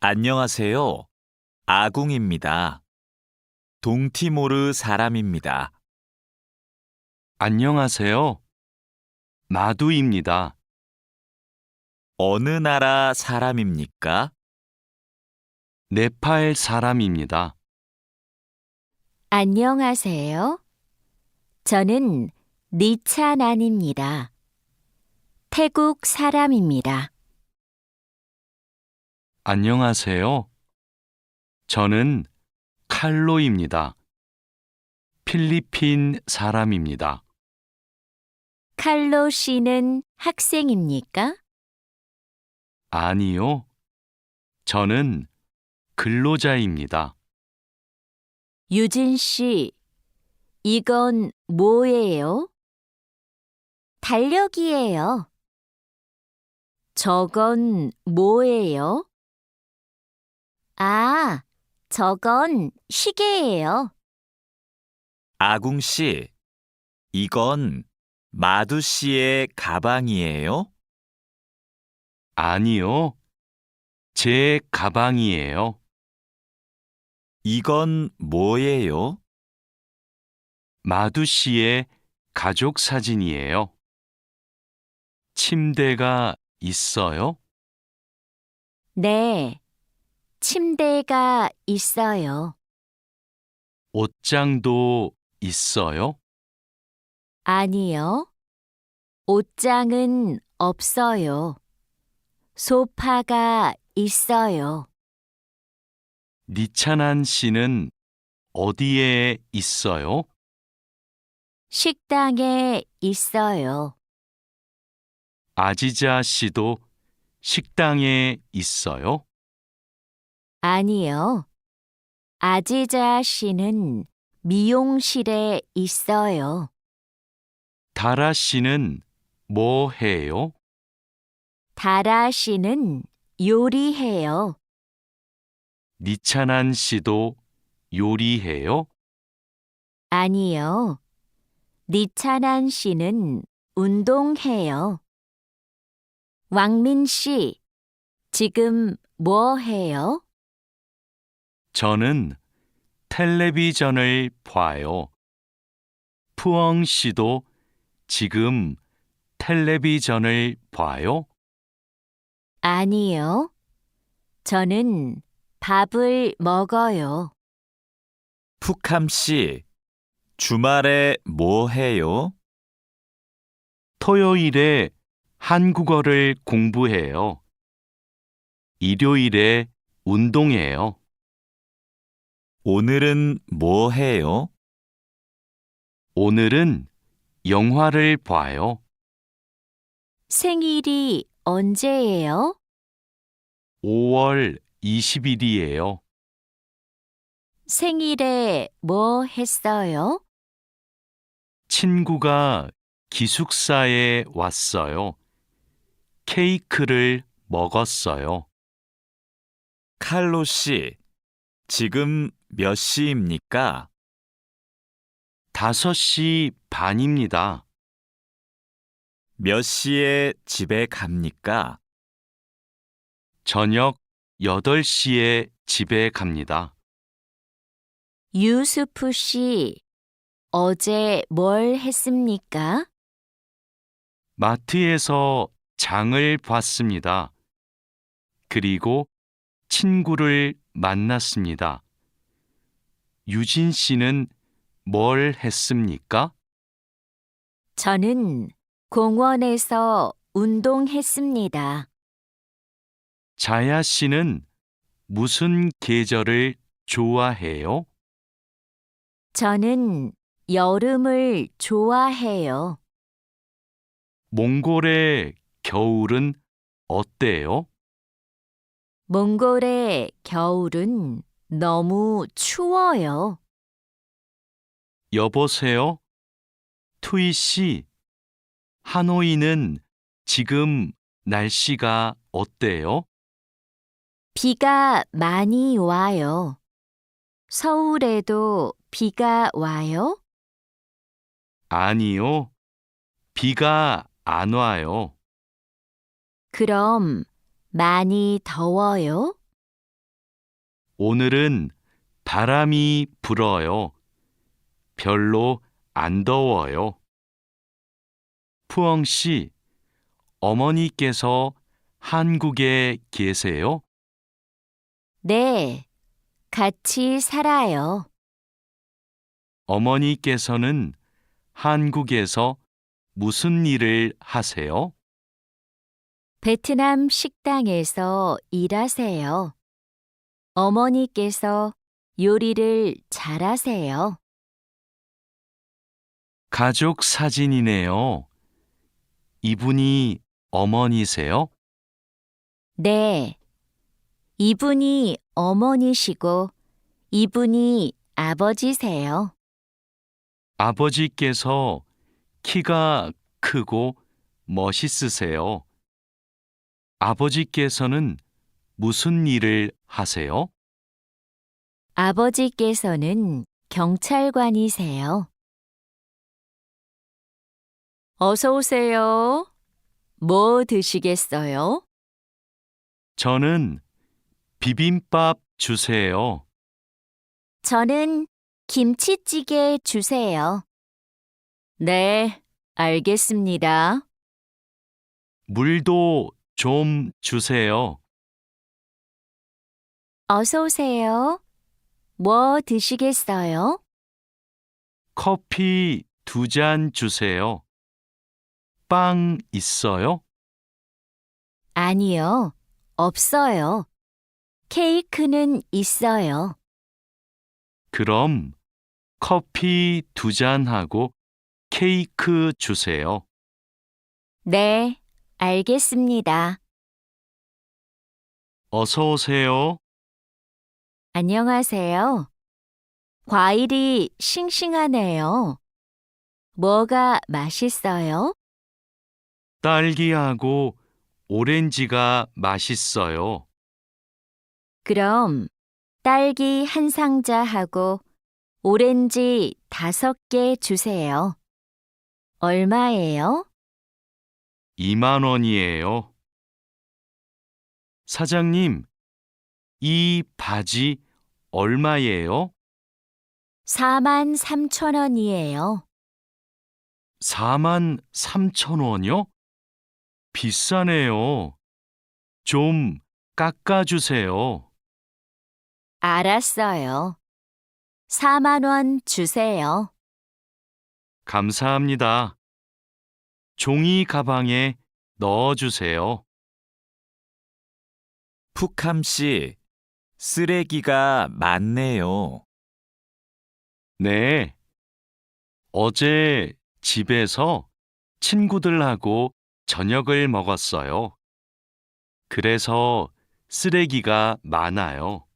안녕하세요. 아궁입니다. 동티모르 사람입니다. 안녕하세요. 마두입니다. 어느 나라 사람입니까? 네팔 사람입니다. 안녕하세요. 저는 니찬안입니다. 태국 사람입니다. 안녕하세요. 저는 칼로입니다. 필리핀 사람입니다. 칼로 씨는 학생입니까? 아니요. 저는 근로자입니다. 유진 씨, 이건 뭐예요? 달력이에요. 저건 뭐예요? 아, 저건 시계예요. 아궁 씨, 이건 마두 씨의 가방이에요? 아니요. 제 가방이에요. 이건 뭐예요? 마두 씨의 가족 사진이에요. 침대가 있어요? 네, 침대가 있어요. 옷장도 있어요? 아니요, 옷장은 없어요. 소파가 있어요. 니찬한 씨는 어디에 있어요? 식당에 있어요. 아지자 씨도 식당에 있어요? 아니요, 아지자 씨는 미용실에 있어요. 다라 씨는 뭐 해요? 다라 씨는 요리해요. 니찬한 씨도 요리해요? 아니요, 니찬한 씨는 운동해요. 왕민 씨, 지금 뭐 해요? 저는 텔레비전을 봐요. 푸엉 씨도 지금 텔레비전을 봐요? 아니요, 저는 밥을 먹어요. 푸캄 씨, 주말에 뭐 해요? 토요일에 한국어를 공부해요. 일요일에 운동해요. 오늘은 뭐 해요? 오늘은 영화를 봐요. 생일이 언제예요? 5월 20일이에요. 생일에 뭐 했어요? 친구가 기숙사에 왔어요. 케이크를 먹었어요. 칼로 씨, 지금 몇 시입니까? 5시 반입니다. 몇 시에 집에 갑니까? 저녁 8시에 집에 갑니다. 유수프 씨, 어제 뭘 했습니까? 마트에서 장을 봤습니다. 그리고 친구를 만났습니다. 유진 씨는 뭘 했습니까? 저는 공원에서 운동했습니다. 자야 씨는 무슨 계절을 좋아해요? 저는 여름을 좋아해요. 몽골의 겨울은 어때요? 몽골의 겨울은 너무 추워요. 여보세요? 투이 씨, 하노이는 지금 날씨가 어때요? 비가 많이 와요. 서울에도 비가 와요? 아니요, 비가 안 와요. 그럼 많이 더워요? 오늘은 바람이 불어요. 별로 안 더워요. 푸엉 씨, 어머니께서 한국에 계세요? 네, 같이 살아요. 어머니께서는 한국에서 무슨 일을 하세요? 베트남 식당에서 일하세요. 어머니께서 요리를 잘하세요. 가족 사진이네요. 이분이 어머니세요? 네, 이분이 어머니시고 이분이 아버지세요. 아버지께서 키가 크고 멋있으세요. 아버지께서는 무슨 일을 하세요? 아버지께서는 경찰관이세요. 어서 오세요. 뭐 드시겠어요? 저는 비빔밥 주세요. 저는 김치찌개 주세요. 네, 알겠습니다. 물도 좀 주세요. 어서 오세요. 뭐 드시겠어요? 커피 2잔 주세요. 빵 있어요? 아니요, 없어요. 케이크는 있어요. 그럼 커피 2잔하고 케이크 주세요. 네, 알겠습니다. 어서 오세요. 안녕하세요. 과일이 싱싱하네요. 뭐가 맛있어요? 딸기하고 오렌지가 맛있어요. 그럼 딸기 한 상자하고 오렌지 5개 주세요. 얼마예요? 2만 원이에요. 사장님, 이 바지 얼마예요? 43,000원이에요. 4만 3천 원이요? 비싸네요. 좀 깎아주세요. 알았어요. 4만 원 주세요. 감사합니다. 종이 가방에 넣어주세요. 푸캄 씨, 쓰레기가 많네요. 네. 어제 집에서 친구들하고 저녁을 먹었어요. 그래서 쓰레기가 많아요.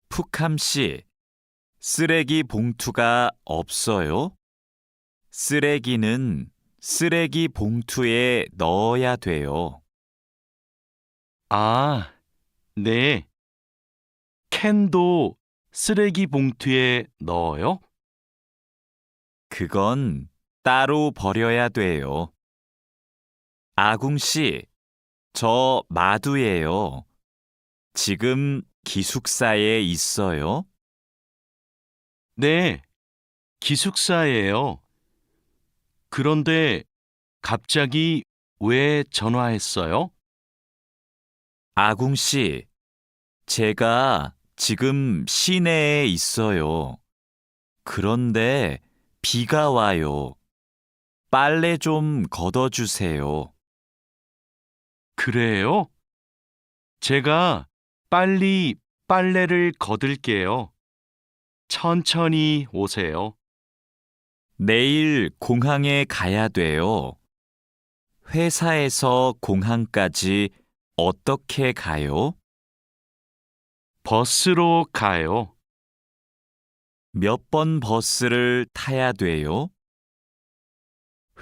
푸캄 씨, 쓰레기 봉투가 없어요? 쓰레기는 쓰레기 봉투에 넣어야 돼요. 아, 네. 캔도 쓰레기 봉투에 넣어요? 그건 따로 버려야 돼요. 아궁 씨, 저 마두예요. 지금 기숙사에 있어요? 네. 기숙사예요. 그런데 갑자기 왜 전화했어요? 아궁 씨, 제가 지금 시내에 있어요. 그런데 비가 와요. 빨래 좀 걷어주세요. 그래요? 제가 빨리 빨래를 걷을게요. 천천히 오세요. 내일 공항에 가야 돼요. 회사에서 공항까지 어떻게 가요? 버스로 가요. 몇 번 버스를 타야 돼요?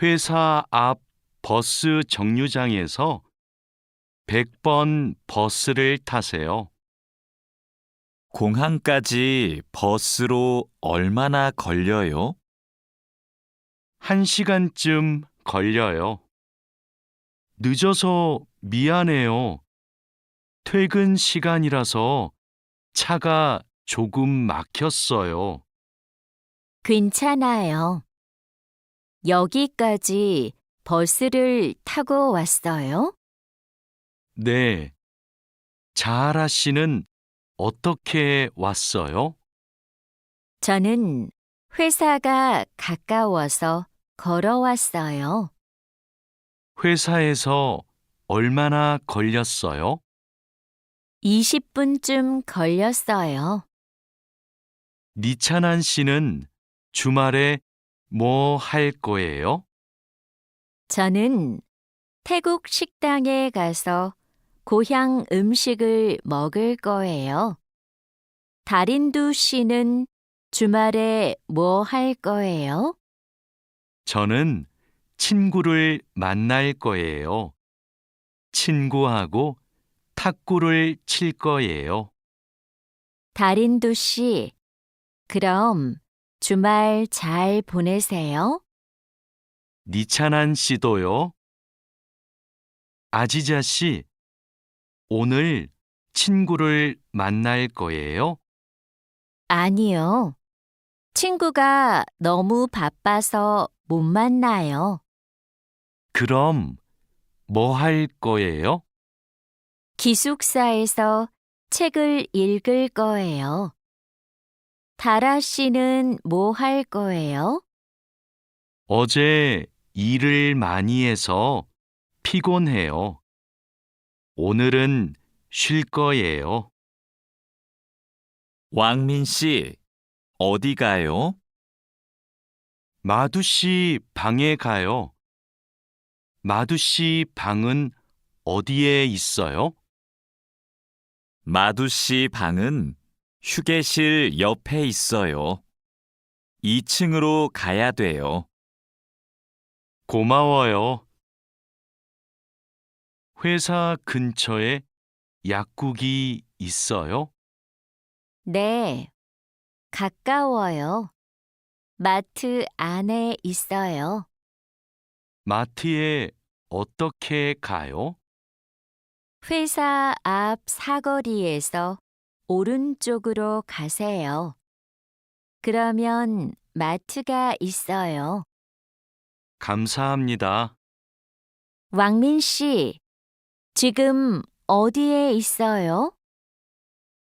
회사 앞 버스 정류장에서 100번 버스를 타세요. 공항까지 버스로 얼마나 걸려요? 1시간쯤 걸려요. 늦어서 미안해요. 퇴근 시간이라서 차가 조금 막혔어요. 괜찮아요. 여기까지 버스를 타고 왔어요? 네. 자하라 씨는 어떻게 왔어요? 저는 회사가 가까워서 걸어왔어요. 회사에서 얼마나 걸렸어요? 20분쯤 걸렸어요. 니찬한 씨는 주말에 뭐 할 거예요? 저는 태국 식당에 가서 고향 음식을 먹을 거예요. 다린두 씨는 주말에 뭐 할 거예요? 저는 친구를 만날 거예요. 친구하고 탁구를 칠 거예요. 다린두 씨, 그럼 주말 잘 보내세요. 니찬한 씨도요. 아지자 씨, 오늘 친구를 만날 거예요? 아니요. 친구가 너무 바빠서 못 만나요. 그럼 뭐 할 거예요? 기숙사에서 책을 읽을 거예요. 다라 씨는 뭐 할 거예요? 어제 일을 많이 해서 피곤해요. 오늘은 쉴 거예요. 왕민 씨, 어디 가요? 마두 씨 방에 가요. 마두 씨 방은 어디에 있어요? 마두 씨 방은 휴게실 옆에 있어요. 2층으로 가야 돼요. 고마워요. 회사 근처에 약국이 있어요? 네, 가까워요. 마트 안에 있어요. 마트에 어떻게 가요? 회사 앞 사거리에서 오른쪽으로 가세요. 그러면 마트가 있어요. 감사합니다. 왕민 씨, 지금 어디에 있어요?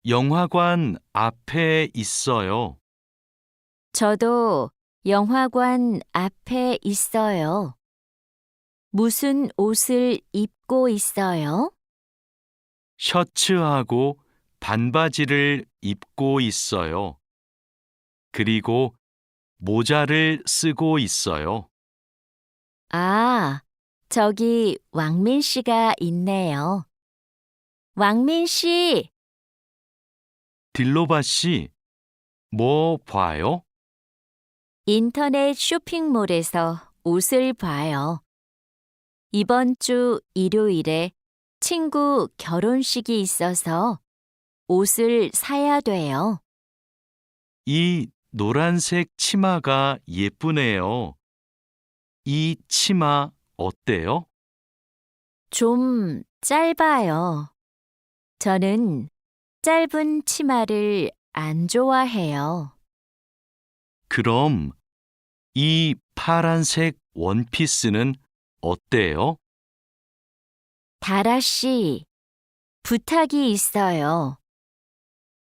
영화관 앞에 있어요. 저도 영화관 앞에 있어요. 무슨 옷을 입고 있어요? 셔츠하고 반바지를 입고 있어요. 그리고 모자를 쓰고 있어요. 아, 저기 왕민 씨가 있네요. 왕민 씨, 딜로바 씨, 뭐 봐요? 인터넷 쇼핑몰에서 옷을 봐요. 이번 주 일요일에 친구 결혼식이 있어서 옷을 사야 돼요. 이 노란색 치마가 예쁘네요. 이 치마 어때요? 좀 짧아요. 저는 짧은 치마를 안 좋아해요. 그럼 이 파란색 원피스는 어때요? 다라 씨, 부탁이 있어요.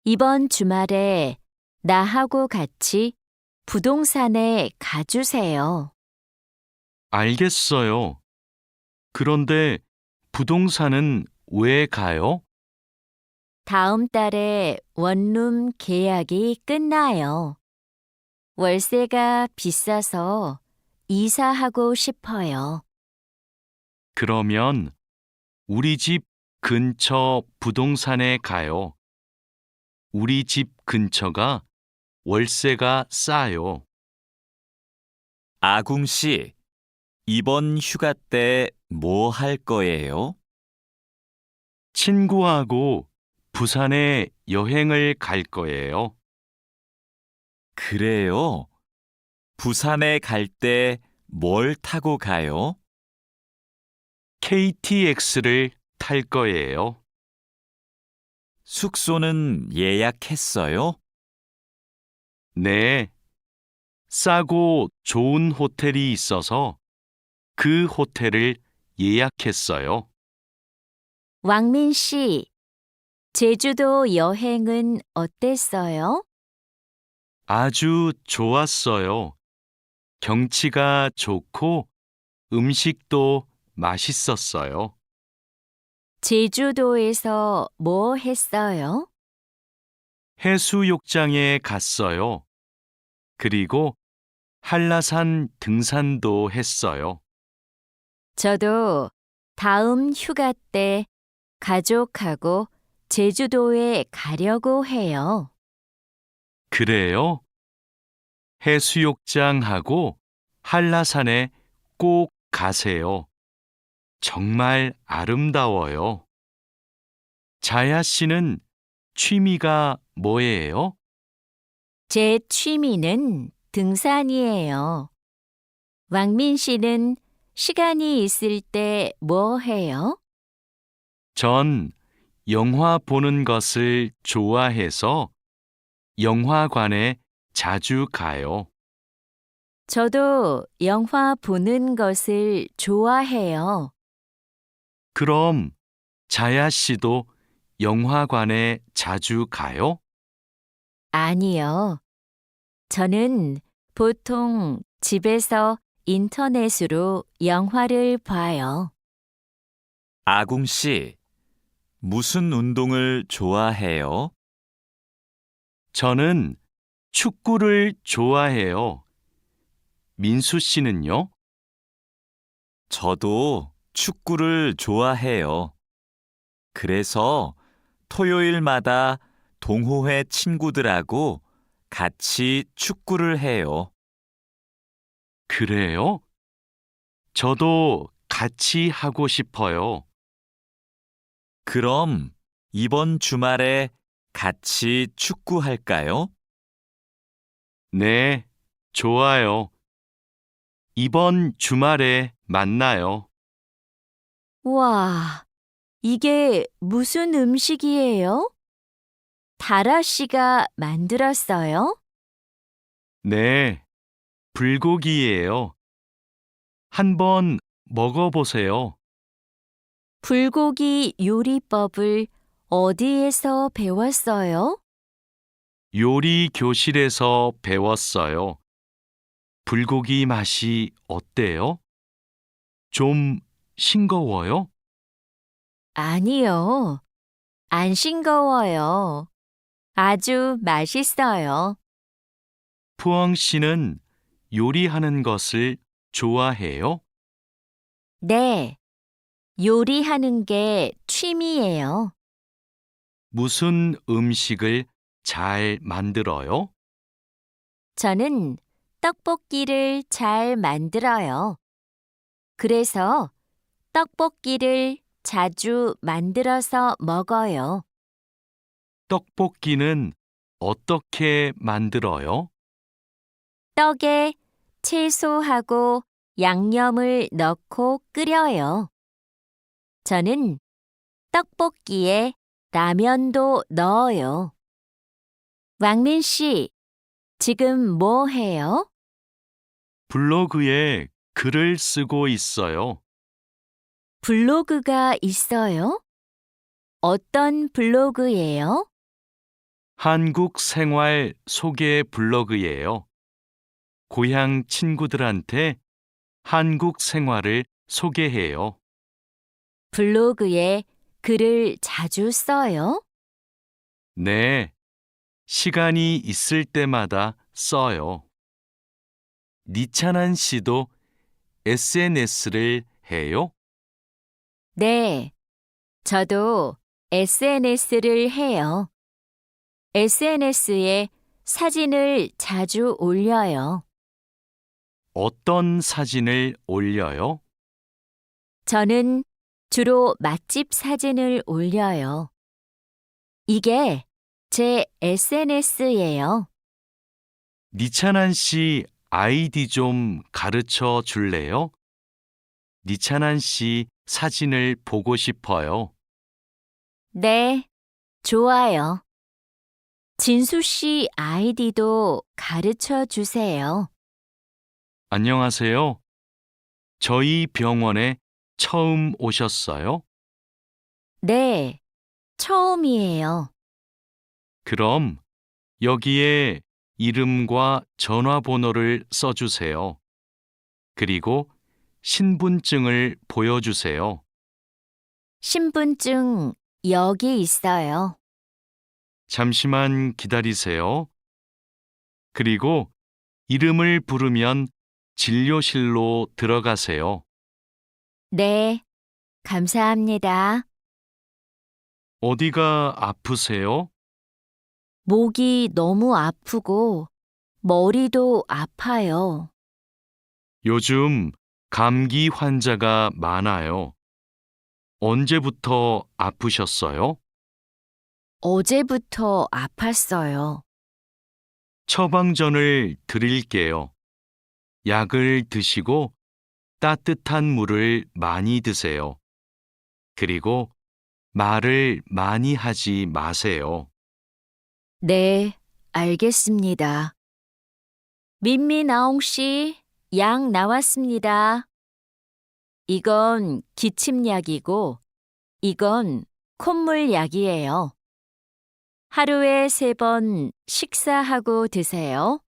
이번 주말에 나하고 같이 부동산에 가주세요. 알겠어요. 그런데 부동산은 왜 가요? 다음 달에 원룸 계약이 끝나요. 월세가 비싸서 이사하고 싶어요. 그러면 우리 집 근처 부동산에 가요. 우리 집 근처가 월세가 싸요. 아궁 씨, 이번 휴가 때 뭐 할 거예요? 친구하고 부산에 여행을 갈 거예요. 그래요? 부산에 갈 때 뭘 타고 가요? KTX를 탈 거예요. 숙소는 예약했어요? 네. 싸고 좋은 호텔이 있어서 그 호텔을 예약했어요. 왕민 씨, 제주도 여행은 어땠어요? 아주 좋았어요. 경치가 좋고 음식도 맛있었어요. 제주도에서 뭐 했어요? 해수욕장에 갔어요. 그리고 한라산 등산도 했어요. 저도 다음 휴가 때 가족하고 제주도에 가려고 해요. 그래요? 해수욕장하고 한라산에 꼭 가세요. 정말 아름다워요. 자야 씨는 취미가 뭐예요? 제 취미는 등산이에요. 왕민 씨는 시간이 있을 때 뭐 해요? 전 영화 보는 것을 좋아해서 영화관에 자주 가요. 저도 영화 보는 것을 좋아해요. 그럼 자야 씨도 영화관에 자주 가요? 아니요. 저는 보통 집에서 인터넷으로 영화를 봐요. 아궁 씨, 무슨 운동을 좋아해요? 저는 축구를 좋아해요. 민수 씨는요? 저도 축구를 좋아해요. 그래서 토요일마다 동호회 친구들하고 같이 축구를 해요. 그래요? 저도 같이 하고 싶어요. 그럼 이번 주말에 같이 축구할까요? 네, 좋아요. 이번 주말에 만나요. 와, 이게 무슨 음식이에요? 다라 씨가 만들었어요? 네, 불고기예요. 한번 먹어보세요. 불고기 요리법을 어디에서 배웠어요? 요리 교실에서 배웠어요. 불고기 맛이 어때요? 좀 싱거워요? 아니요. 안 싱거워요. 아주 맛있어요. 푸엉 씨는 요리하는 것을 좋아해요? 네, 요리하는 게 취미예요. 무슨 음식을 잘 만들어요? 저는 떡볶이를 잘 만들어요. 그래서 떡볶이를 자주 만들어서 먹어요. 떡볶이는 어떻게 만들어요? 떡에 채소하고 양념을 넣고 끓여요. 저는 떡볶이에 라면도 넣어요. 왕민 씨, 지금 뭐 해요? 블로그에 글을 쓰고 있어요. 블로그가 있어요? 어떤 블로그예요? 한국 생활 소개 블로그예요. 고향 친구들한테 한국 생활을 소개해요. 블로그에 글을 자주 써요? 네, 시간이 있을 때마다 써요. 니찬한 씨도 SNS를 해요? 네, 저도 SNS를 해요. SNS에 사진을 자주 올려요. 어떤 사진을 올려요? 저는 주로 맛집 사진을 올려요. 이게 제 SNS예요. 니찬한 씨 아이디 좀 가르쳐 줄래요? 니찬한 씨 사진을 보고 싶어요. 네, 좋아요. 진수 씨 아이디도 가르쳐 주세요. 안녕하세요. 저희 병원에 처음 오셨어요? 네, 처음이에요. 그럼 여기에 이름과 전화번호를 써주세요. 그리고 신분증을 보여주세요. 신분증 여기 있어요. 잠시만 기다리세요. 그리고 이름을 부르면 진료실로 들어가세요. 네, 감사합니다. 어디가 아프세요? 목이 너무 아프고 머리도 아파요. 요즘 감기 환자가 많아요. 언제부터 아프셨어요? 어제부터 아팠어요. 처방전을 드릴게요. 약을 드시고 따뜻한 물을 많이 드세요. 그리고 말을 많이 하지 마세요. 네, 알겠습니다. 민미나옹 씨, 약 나왔습니다. 이건 기침약이고, 이건 콧물약이에요. 하루에 3번 식사하고 드세요.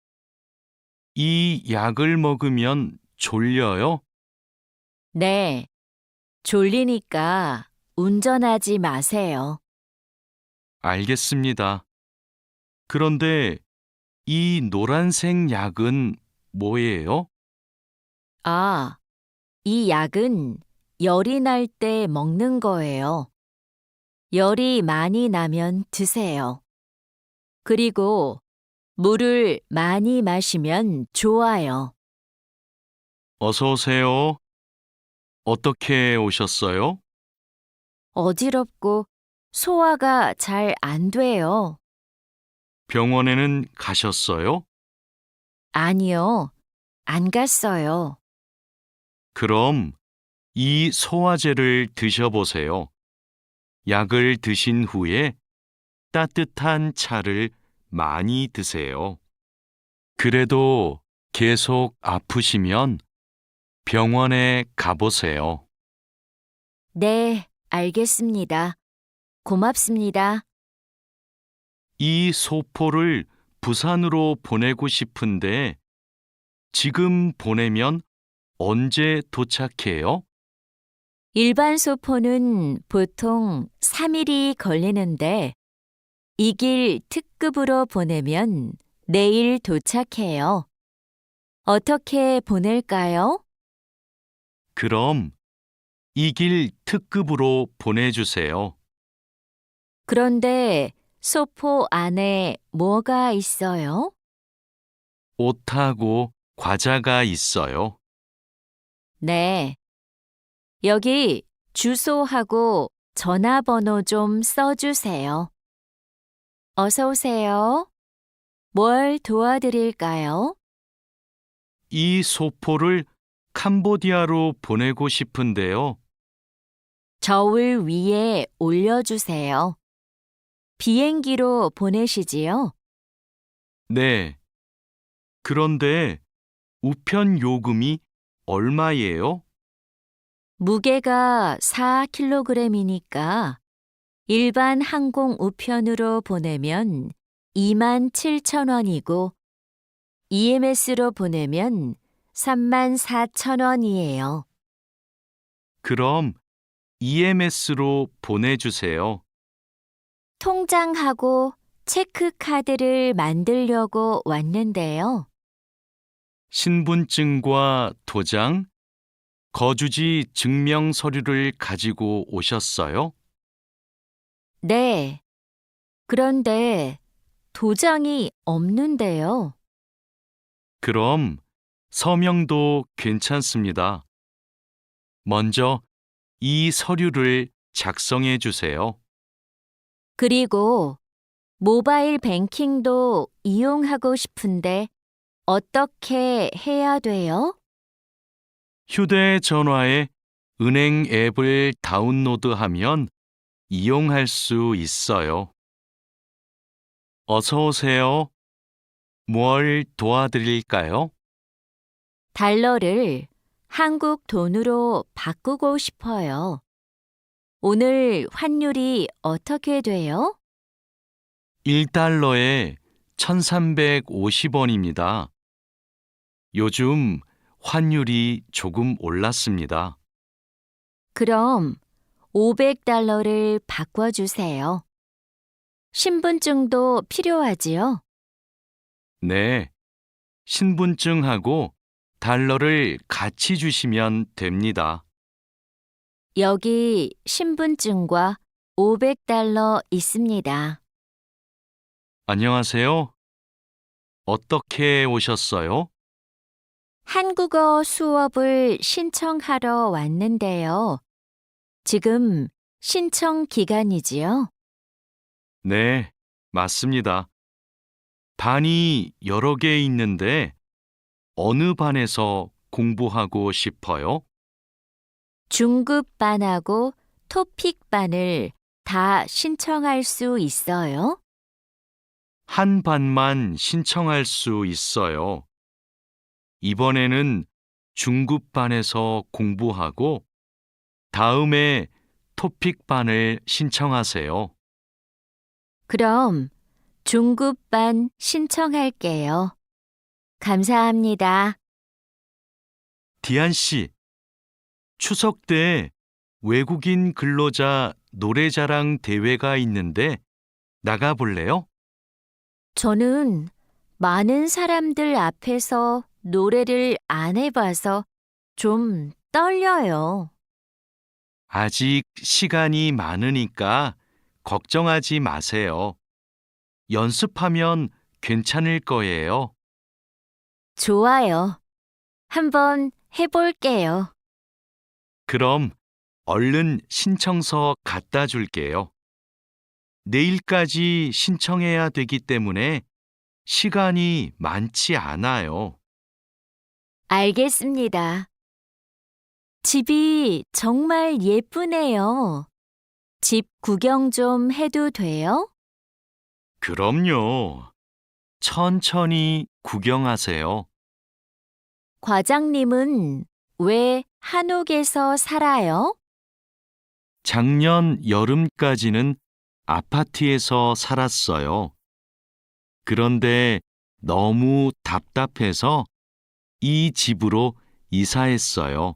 이 약을 먹으면 졸려요? 네, 졸리니까 운전하지 마세요. 알겠습니다. 그런데 이 노란색 약은 뭐예요? 아, 이 약은 열이 날 때 먹는 거예요. 열이 많이 나면 드세요. 그리고 물을 많이 마시면 좋아요. 어서 오세요. 어떻게 오셨어요? 어지럽고 소화가 잘 안 돼요. 병원에는 가셨어요? 아니요, 안 갔어요. 그럼 이 소화제를 드셔보세요. 약을 드신 후에 따뜻한 차를 많이 드세요. 그래도 계속 아프시면 병원에 가보세요. 네, 알겠습니다. 고맙습니다. 이 소포를 부산으로 보내고 싶은데 지금 보내면 언제 도착해요? 일반 소포는 보통 3일이 걸리는데 이 길 특급으로 보내면 내일 도착해요. 어떻게 보낼까요? 그럼 이 길 특급으로 보내주세요. 그런데 소포 안에 뭐가 있어요? 옷하고 과자가 있어요. 네. 여기 주소하고 전화번호 좀 써주세요. 어서 오세요. 뭘 도와드릴까요? 이 소포를 캄보디아로 보내고 싶은데요. 저울 위에 올려주세요. 비행기로 보내시지요? 네. 그런데 우편 요금이 얼마예요? 무게가 4kg이니까 일반 항공 우편으로 보내면 27,000원이고 EMS로 보내면 34,000원이에요. 그럼 EMS로 보내주세요. 통장하고 체크카드를 만들려고 왔는데요. 신분증과 도장, 거주지 증명 서류를 가지고 오셨어요? 네. 그런데 도장이 없는데요. 그럼 서명도 괜찮습니다. 먼저 이 서류를 작성해 주세요. 그리고 모바일 뱅킹도 이용하고 싶은데 어떻게 해야 돼요? 휴대전화에 은행 앱을 다운로드하면 이용할 수 있어요. 어서 오세요. 뭘 도와드릴까요? 달러를 한국 돈으로 바꾸고 싶어요. 오늘 환율이 어떻게 돼요? 1달러에 1,350원입니다. 요즘 환율이 조금 올랐습니다. 그럼 500달러를 바꿔주세요. 신분증도 필요하지요? 네, 신분증하고 달러를 같이 주시면 됩니다. 여기 신분증과 500달러 있습니다. 안녕하세요. 어떻게 오셨어요? 한국어 수업을 신청하러 왔는데요. 지금 신청 기간이지요? 네, 맞습니다. 반이 여러 개 있는데 어느 반에서 공부하고 싶어요? 중급반하고 토픽반을 다 신청할 수 있어요? 한 반만 신청할 수 있어요. 이번에는 중급반에서 공부하고 다음에 토픽반을 신청하세요. 그럼 중급반 신청할게요. 감사합니다. 디안 씨, 추석 때 외국인 근로자 노래자랑 대회가 있는데 나가볼래요? 저는 많은 사람들 앞에서 노래를 안 해봐서 좀 떨려요. 아직 시간이 많으니까 걱정하지 마세요. 연습하면 괜찮을 거예요. 좋아요. 한번 해볼게요. 그럼 얼른 신청서 갖다 줄게요. 내일까지 신청해야 되기 때문에 시간이 많지 않아요. 알겠습니다. 집이 정말 예쁘네요. 집 구경 좀 해도 돼요? 그럼요. 천천히 구경하세요. 과장님은 왜 한옥에서 살아요? 작년 여름까지는 아파트에서 살았어요. 그런데 너무 답답해서 이 집으로 이사했어요.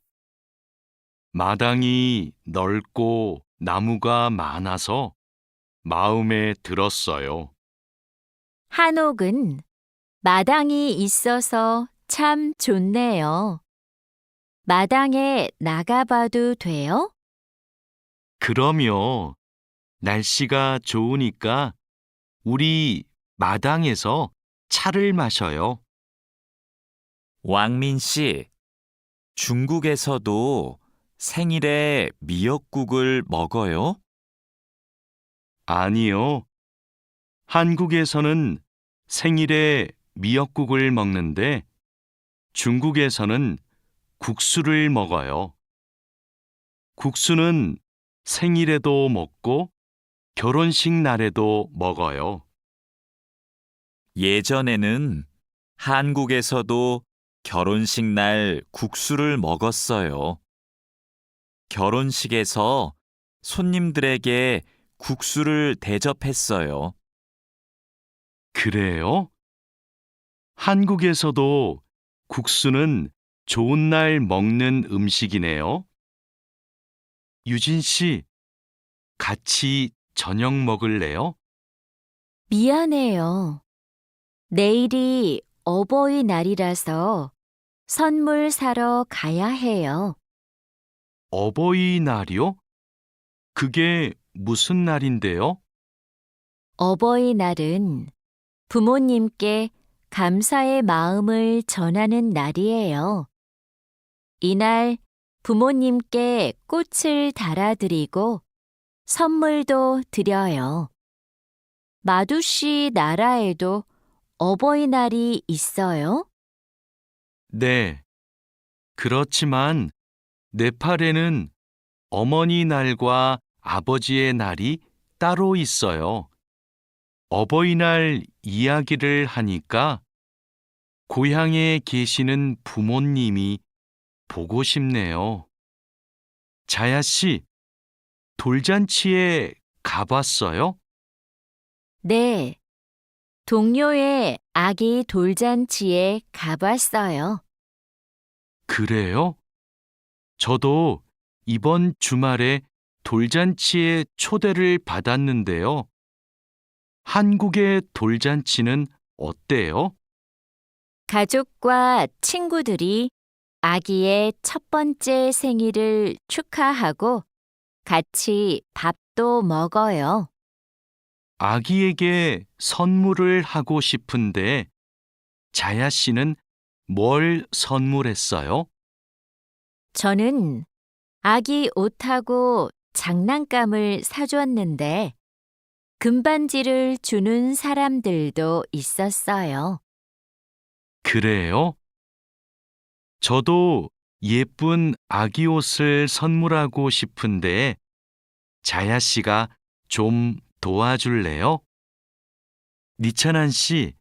마당이 넓고 나무가 많아서 마음에 들었어요. 한옥은 마당이 있어서 참 좋네요. 마당에 나가봐도 돼요? 그럼요. 날씨가 좋으니까 우리 마당에서 차를 마셔요. 왕민 씨, 중국에서도 생일에 미역국을 먹어요? 아니요. 한국에서는 생일에 미역국을 먹는데 중국에서는 국수를 먹어요. 국수는 생일에도 먹고 결혼식 날에도 먹어요. 예전에는 한국에서도 결혼식 날 국수를 먹었어요. 결혼식에서 손님들에게 국수를 대접했어요. 그래요? 한국에서도 국수는 좋은 날 먹는 음식이네요. 유진 씨, 같이 저녁 먹을래요? 미안해요. 내일이 어버이날이라서 선물 사러 가야 해요. 어버이날이요? 그게 무슨 날인데요? 어버이날은 부모님께 감사의 마음을 전하는 날이에요. 이날 부모님께 꽃을 달아드리고 선물도 드려요. 마두 씨 나라에도 어버이날이 있어요? 네. 그렇지만 네팔에는 어머니 날과 아버지의 날이 따로 있어요. 어버이날 이야기를 하니까 고향에 계시는 부모님이 보고 싶네요. 자야 씨, 돌잔치에 가봤어요? 네. 동료의 아기 돌잔치에 가봤어요. 그래요? 저도 이번 주말에 돌잔치에 초대를 받았는데요. 한국의 돌잔치는 어때요? 가족과 친구들이 아기의 첫 번째 생일을 축하하고 같이 밥도 먹어요. 아기에게 선물을 하고 싶은데 자야 씨는 뭘 선물했어요? 저는 아기 옷하고 장난감을 사줬는데 금반지를 주는 사람들도 있었어요. 그래요? 저도 예쁜 아기 옷을 선물하고 싶은데 자야 씨가 좀 도와줄래요? 니찬한 씨,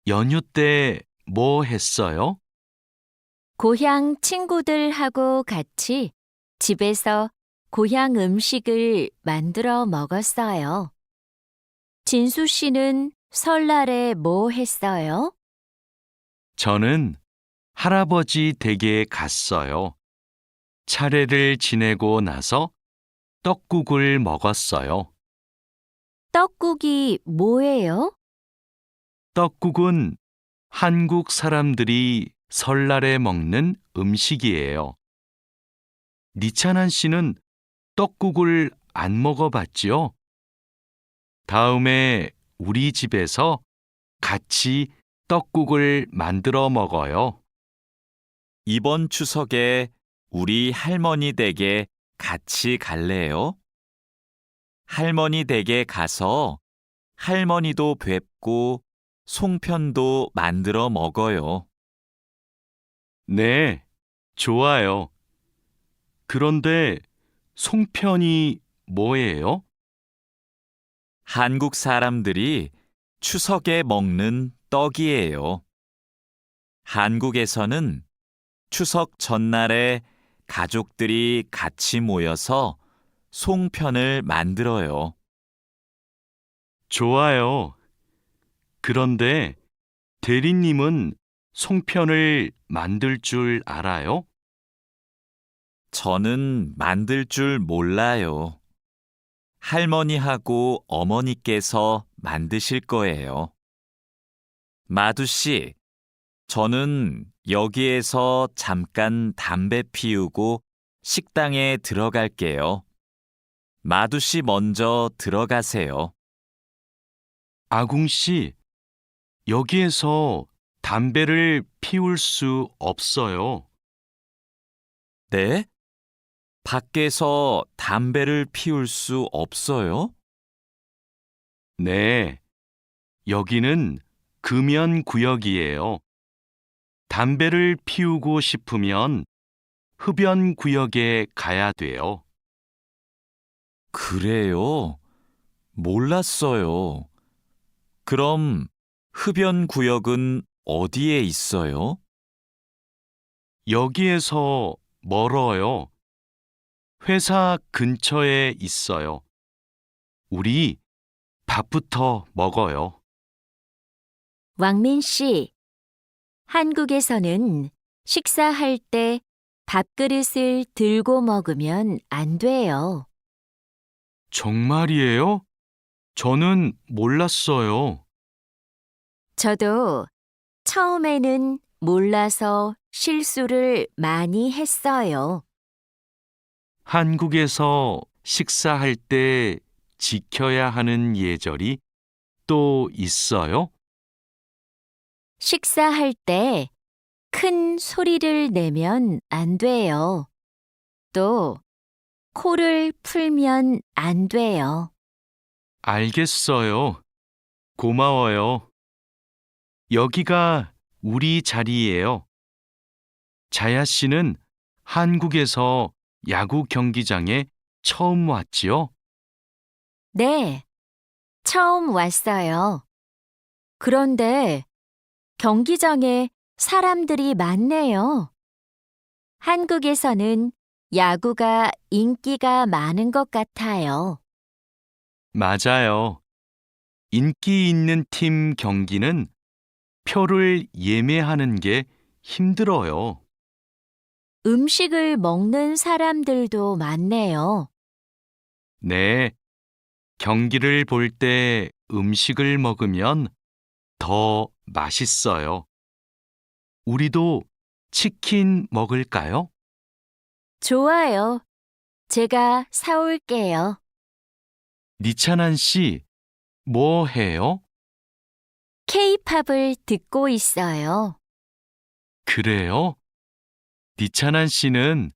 연휴 때 뭐 했어요? 고향 친구들하고 같이 집에서 고향 음식을 만들어 먹었어요. 진수 씨는 설날에 뭐 했어요? 저는 할아버지 댁에 갔어요. 차례를 지내고 나서 떡국을 먹었어요. 떡국이 뭐예요? 떡국은 한국 사람들이 설날에 먹는 음식이에요. 니찬한 씨는 떡국을 안 먹어봤지요? 다음에 우리 집에서 같이 떡국을 만들어 먹어요. 이번 추석에 우리 할머니 댁에 같이 갈래요? 할머니 댁에 가서 할머니도 뵙고 송편도 만들어 먹어요. 네, 좋아요. 그런데 송편이 뭐예요? 한국 사람들이 추석에 먹는 떡이에요. 한국에서는 추석 전날에 가족들이 같이 모여서 송편을 만들어요. 좋아요. 그런데 대리님은 송편을 만들 줄 알아요? 저는 만들 줄 몰라요. 할머니하고 어머니께서 만드실 거예요. 마두 씨, 저는 여기에서 잠깐 담배 피우고 식당에 들어갈게요. 마두 씨 먼저 들어가세요. 아궁 씨, 여기에서 담배를 피울 수 없어요. 네? 밖에서 담배를 피울 수 없어요? 네, 여기는 금연 구역이에요. 담배를 피우고 싶으면 흡연 구역에 가야 돼요. 그래요? 몰랐어요. 그럼 흡연 구역은 어디에 있어요? 여기에서 멀어요. 회사 근처에 있어요. 우리 밥부터 먹어요. 왕민 씨, 한국에서는 식사할 때 밥그릇을 들고 먹으면 안 돼요. 정말이에요? 저는 몰랐어요. 저도 처음에는 몰라서 실수를 많이 했어요. 한국에서 식사할 때 지켜야 하는 예절이 또 있어요? 식사할 때 큰 소리를 내면 안 돼요. 또 코를 풀면 안 돼요. 알겠어요. 고마워요. 여기가 우리 자리예요. 자야 씨는 한국에서 야구 경기장에 처음 왔지요? 네, 처음 왔어요. 그런데 경기장에 사람들이 많네요. 한국에서는 야구가 인기가 많은 것 같아요. 맞아요. 인기 있는 팀 경기는 표를 예매하는 게 힘들어요. 음식을 먹는 사람들도 많네요. 네, 경기를 볼 때 음식을 먹으면 더 맛있어요. 우리도 치킨 먹을까요? 좋아요. 제가 사올게요. 니찬한 씨, 뭐 해요? K-팝을 듣고 있어요. 그래요? 니찬한 씨는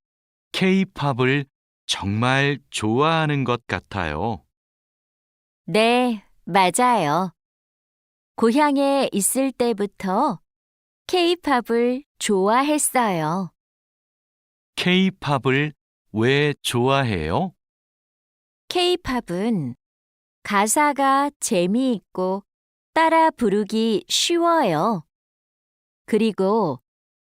K-팝을 정말 좋아하는 것 같아요. 네, 맞아요. 고향에 있을 때부터 K-팝을 좋아했어요. K-팝을 왜 좋아해요? K-팝은 가사가 재미있고 따라 부르기 쉬워요. 그리고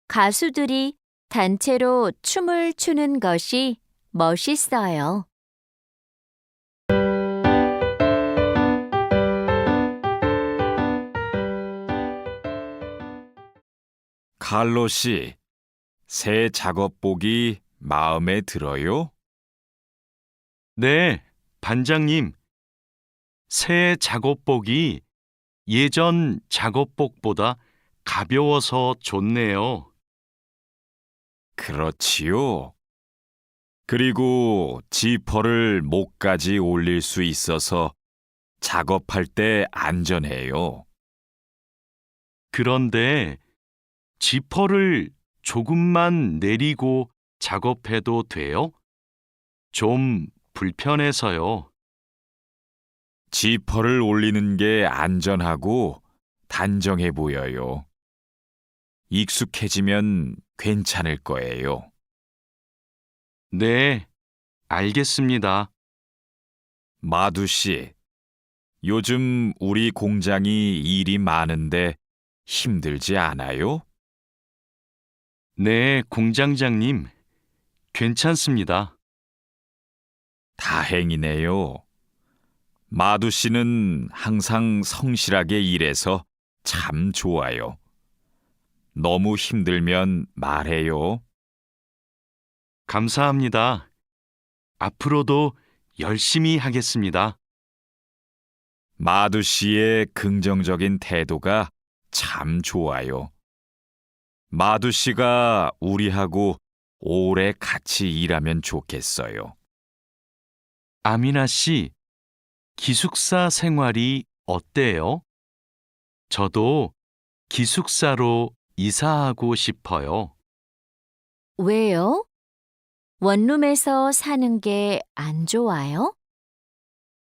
가수들이 단체로 춤을 추는 것이 멋있어요. 칼로 씨, 새 작업복이 마음에 들어요? 네, 반장님. 새 작업복이 예전 작업복보다 가벼워서 좋네요. 그렇지요. 그리고 지퍼를 목까지 올릴 수 있어서 작업할 때 안전해요. 그런데 지퍼를 조금만 내리고 작업해도 돼요? 좀 불편해서요. 지퍼를 올리는 게 안전하고 단정해 보여요. 익숙해지면 괜찮을 거예요. 네, 알겠습니다. 마두 씨, 요즘 우리 공장이 일이 많은데 힘들지 않아요? 네, 공장장님. 괜찮습니다. 다행이네요. 마두 씨는 항상 성실하게 일해서 참 좋아요. 너무 힘들면 말해요. 감사합니다. 앞으로도 열심히 하겠습니다. 마두 씨의 긍정적인 태도가 참 좋아요. 마두 씨가 우리하고 오래 같이 일하면 좋겠어요. 아미나 씨, 기숙사 생활이 어때요? 저도 기숙사로 이사하고 싶어요. 왜요? 원룸에서 사는 게 안 좋아요?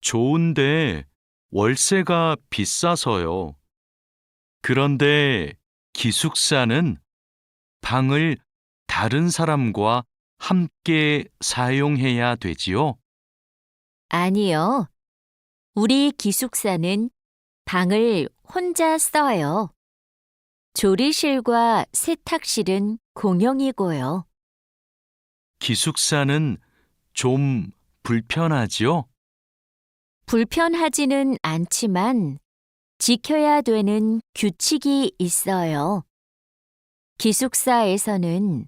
좋은데 월세가 비싸서요. 그런데 기숙사는 방을 다른 사람과 함께 사용해야 되지요? 아니요. 우리 기숙사는 방을 혼자 써요. 조리실과 세탁실은 공용이고요. 기숙사는 좀 불편하지요? 불편하지는 않지만 지켜야 되는 규칙이 있어요. 기숙사에서는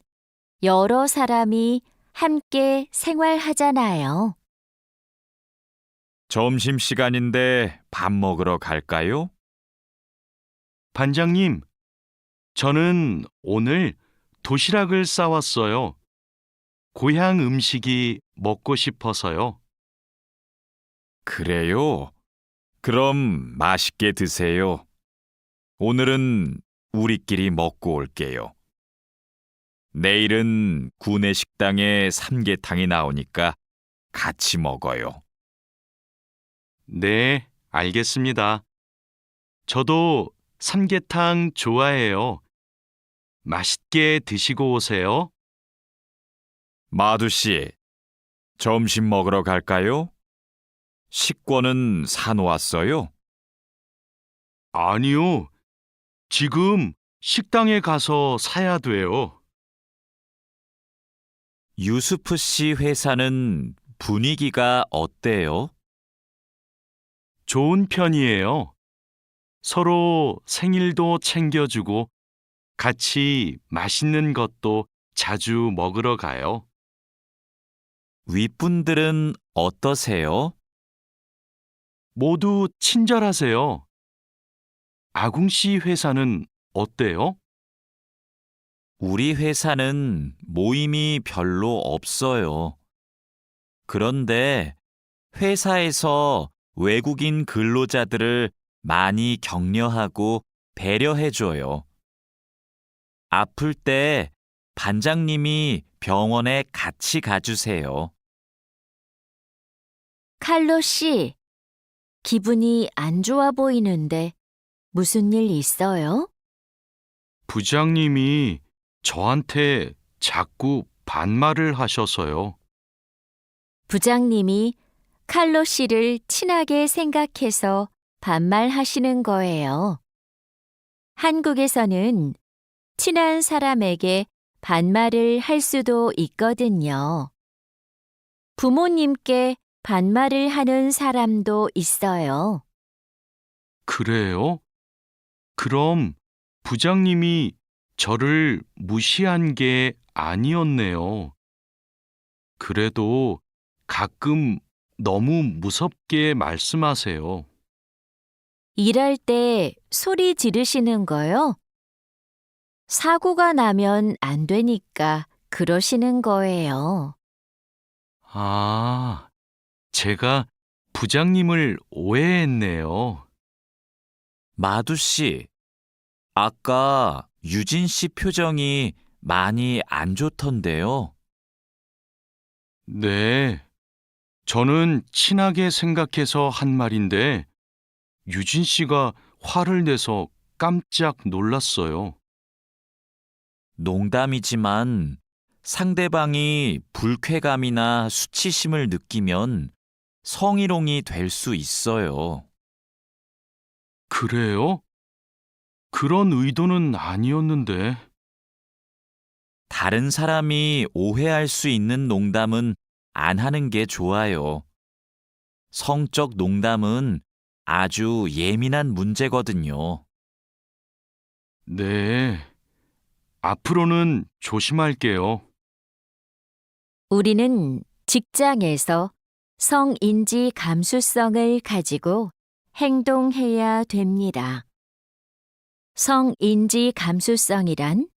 여러 사람이 함께 생활하잖아요. 점심시간인데 밥 먹으러 갈까요? 반장님, 저는 오늘 도시락을 싸왔어요. 고향 음식이 먹고 싶어서요. 그래요? 그럼 맛있게 드세요. 오늘은 우리끼리 먹고 올게요. 내일은 구내 식당에 삼계탕이 나오니까 같이 먹어요. 네, 알겠습니다. 저도 삼계탕 좋아해요. 맛있게 드시고 오세요. 마두 씨, 점심 먹으러 갈까요? 식권은 사놓았어요? 아니요. 지금 식당에 가서 사야 돼요. 유수프 씨 회사는 분위기가 어때요? 좋은 편이에요. 서로 생일도 챙겨주고 같이 맛있는 것도 자주 먹으러 가요. 윗분들은 어떠세요? 모두 친절하세요. 아궁 씨 회사는 어때요? 우리 회사는 모임이 별로 없어요. 그런데 회사에서 외국인 근로자들을 많이 격려하고 배려해줘요. 아플 때 반장님이 병원에 같이 가주세요. 칼로 씨, 기분이 안 좋아 보이는데 무슨 일 있어요? 부장님이 저한테 자꾸 반말을 하셔서요. 부장님이 칼로 씨를 친하게 생각해서 반말하시는 거예요. 한국에서는 친한 사람에게 반말을 할 수도 있거든요. 부모님께 반말을 하는 사람도 있어요. 그래요? 그럼 부장님이 저를 무시한 게 아니었네요. 그래도 가끔 너무 무섭게 말씀하세요. 일할 때 소리 지르시는 거요? 사고가 나면 안 되니까 그러시는 거예요. 아, 제가 부장님을 오해했네요. 마두 씨, 아까 유진 씨 표정이 많이 안 좋던데요. 네, 저는 친하게 생각해서 한 말인데 유진 씨가 화를 내서 깜짝 놀랐어요. 농담이지만 상대방이 불쾌감이나 수치심을 느끼면 성희롱이 될 수 있어요. 그래요? 그런 의도는 아니었는데. 다른 사람이 오해할 수 있는 농담은 안 하는 게 좋아요. 성적 농담은 아주 예민한 문제거든요. 네, 앞으로는 조심할게요. 우리는 직장에서 성인지 감수성을 가지고 행동해야 됩니다. 성인지 감수성이란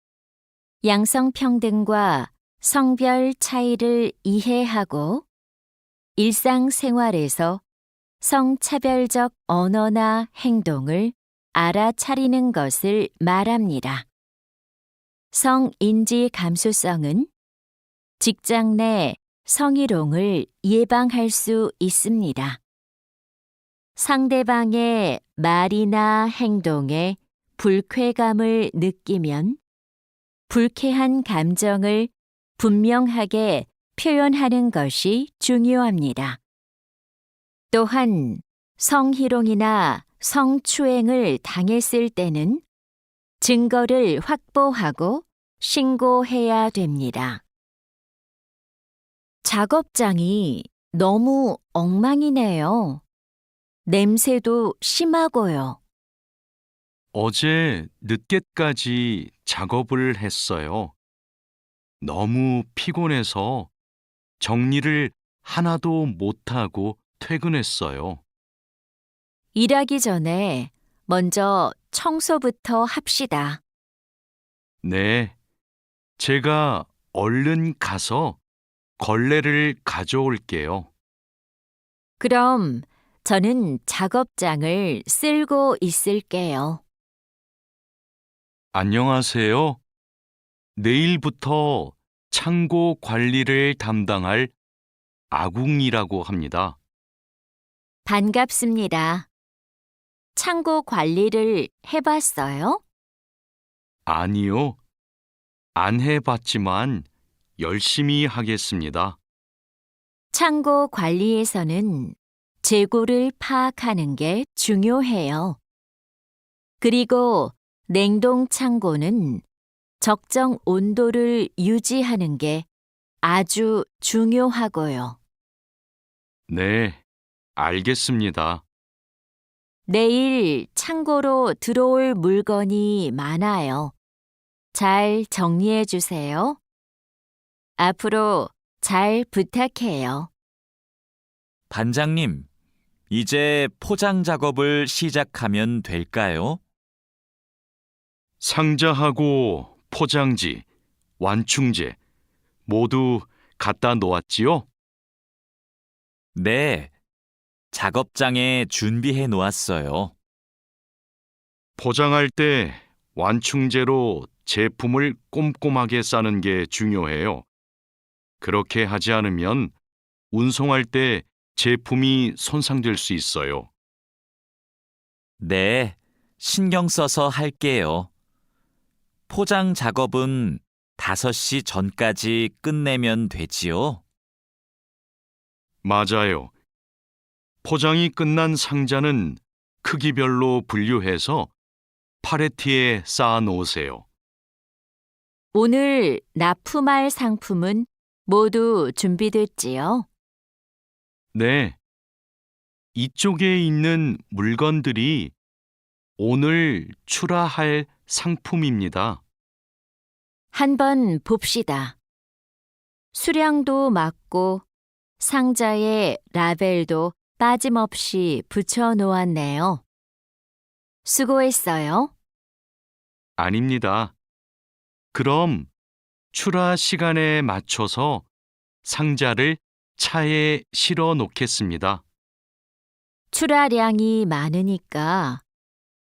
양성평등과 성별 차이를 이해하고 일상생활에서 성차별적 언어나 행동을 알아차리는 것을 말합니다. 성인지 감수성은 직장 내 성희롱을 예방할 수 있습니다. 상대방의 말이나 행동에 불쾌감을 느끼면 불쾌한 감정을 분명하게 표현하는 것이 중요합니다. 또한 성희롱이나 성추행을 당했을 때는 증거를 확보하고 신고해야 됩니다. 작업장이 너무 엉망이네요. 냄새도 심하고요. 어제 늦게까지 작업을 했어요. 너무 피곤해서 정리를 하나도 못하고 퇴근했어요. 일하기 전에 먼저 청소부터 합시다. 네, 제가 얼른 가서 걸레를 가져올게요. 그럼 저는 작업장을 쓸고 있을게요. 안녕하세요. 내일부터 창고 관리를 담당할 아궁이라고 합니다. 반갑습니다. 창고 관리를 해봤어요? 아니요, 안 해봤지만 열심히 하겠습니다. 창고 관리에서는 재고를 파악하는 게 중요해요. 그리고 냉동 창고는 적정 온도를 유지하는 게 아주 중요하고요. 네, 알겠습니다. 내일 창고로 들어올 물건이 많아요. 잘 정리해 주세요. 앞으로 잘 부탁해요. 반장님, 이제 포장 작업을 시작하면 될까요? 상자하고 포장지, 완충제 모두 갖다 놓았지요? 네, 작업장에 준비해 놓았어요. 포장할 때 완충제로 제품을 꼼꼼하게 싸는 게 중요해요. 그렇게 하지 않으면 운송할 때 제품이 손상될 수 있어요. 네, 신경 써서 할게요. 포장 작업은 5시 전까지 끝내면 되지요? 맞아요. 포장이 끝난 상자는 크기별로 분류해서 팔레트에 쌓아 놓으세요. 오늘 납품할 상품은 모두 준비됐지요? 네. 이쪽에 있는 물건들이 오늘 출하할 상품입니다. 한번 봅시다. 수량도 맞고 상자에 라벨도 빠짐없이 붙여 놓았네요. 수고했어요. 아닙니다. 그럼 출하 시간에 맞춰서 상자를 차에 실어 놓겠습니다. 출하량이 많으니까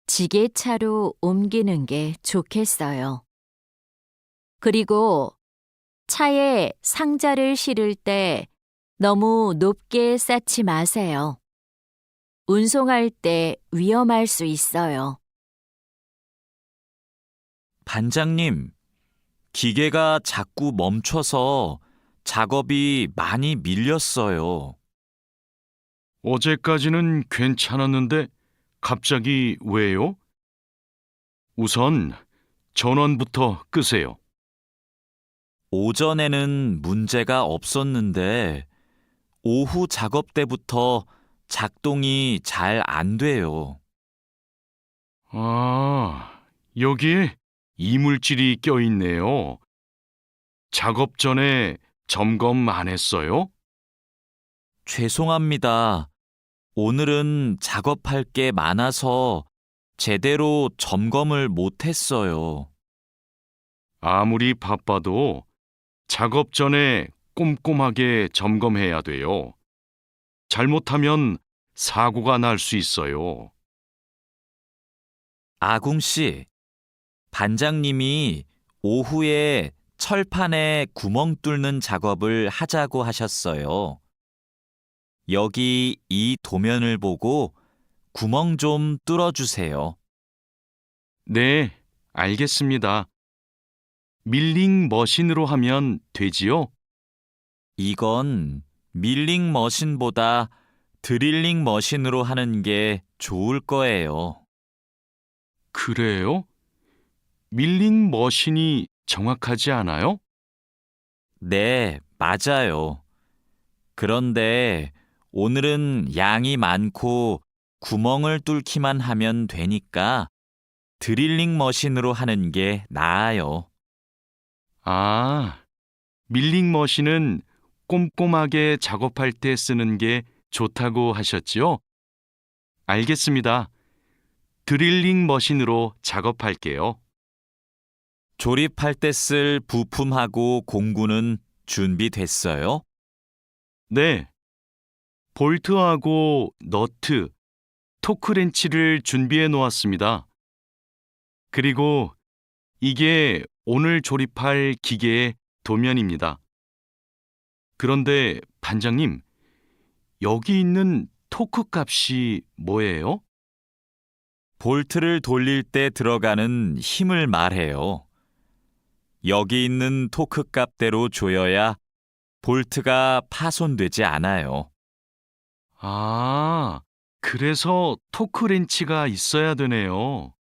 지게차로 옮기는 게 좋겠어요. 그리고 차에 상자를 실을 때 너무 높게 쌓지 마세요. 운송할 때 위험할 수 있어요. 반장님, 기계가 자꾸 멈춰서 작업이 많이 밀렸어요. 어제까지는 괜찮았는데 갑자기 왜요? 우선 전원부터 끄세요. 오전에는 문제가 없었는데 오후 작업 때부터 작동이 잘 안 돼요. 아, 여기에 이물질이 껴있네요. 작업 전에 점검 안 했어요? 죄송합니다. 오늘은 작업할 게 많아서 제대로 점검을 못 했어요. 아무리 바빠도 작업 전에 꼼꼼하게 점검해야 돼요. 잘못하면 사고가 날 수 있어요. 아궁 씨, 반장님이 오후에 철판에 구멍 뚫는 작업을 하자고 하셨어요. 여기 이 도면을 보고 구멍 좀 뚫어주세요. 네, 알겠습니다. 밀링 머신으로 하면 되지요? 이건 밀링 머신보다 드릴링 머신으로 하는 게 좋을 거예요. 그래요? 밀링 머신이 정확하지 않아요? 네, 맞아요. 그런데 오늘은 양이 많고 구멍을 뚫기만 하면 되니까 드릴링 머신으로 하는 게 나아요. 아, 밀링 머신은 꼼꼼하게 작업할 때 쓰는 게 좋다고 하셨지요? 알겠습니다. 드릴링 머신으로 작업할게요. 조립할 때 쓸 부품하고 공구는 준비됐어요? 네. 볼트하고 너트, 토크렌치를 준비해 놓았습니다. 그리고 이게 오늘 조립할 기계의 도면입니다. 그런데 반장님, 여기 있는 토크 값이 뭐예요? 볼트를 돌릴 때 들어가는 힘을 말해요. 여기 있는 토크 값대로 조여야 볼트가 파손되지 않아요. 아, 그래서 토크렌치가 있어야 되네요.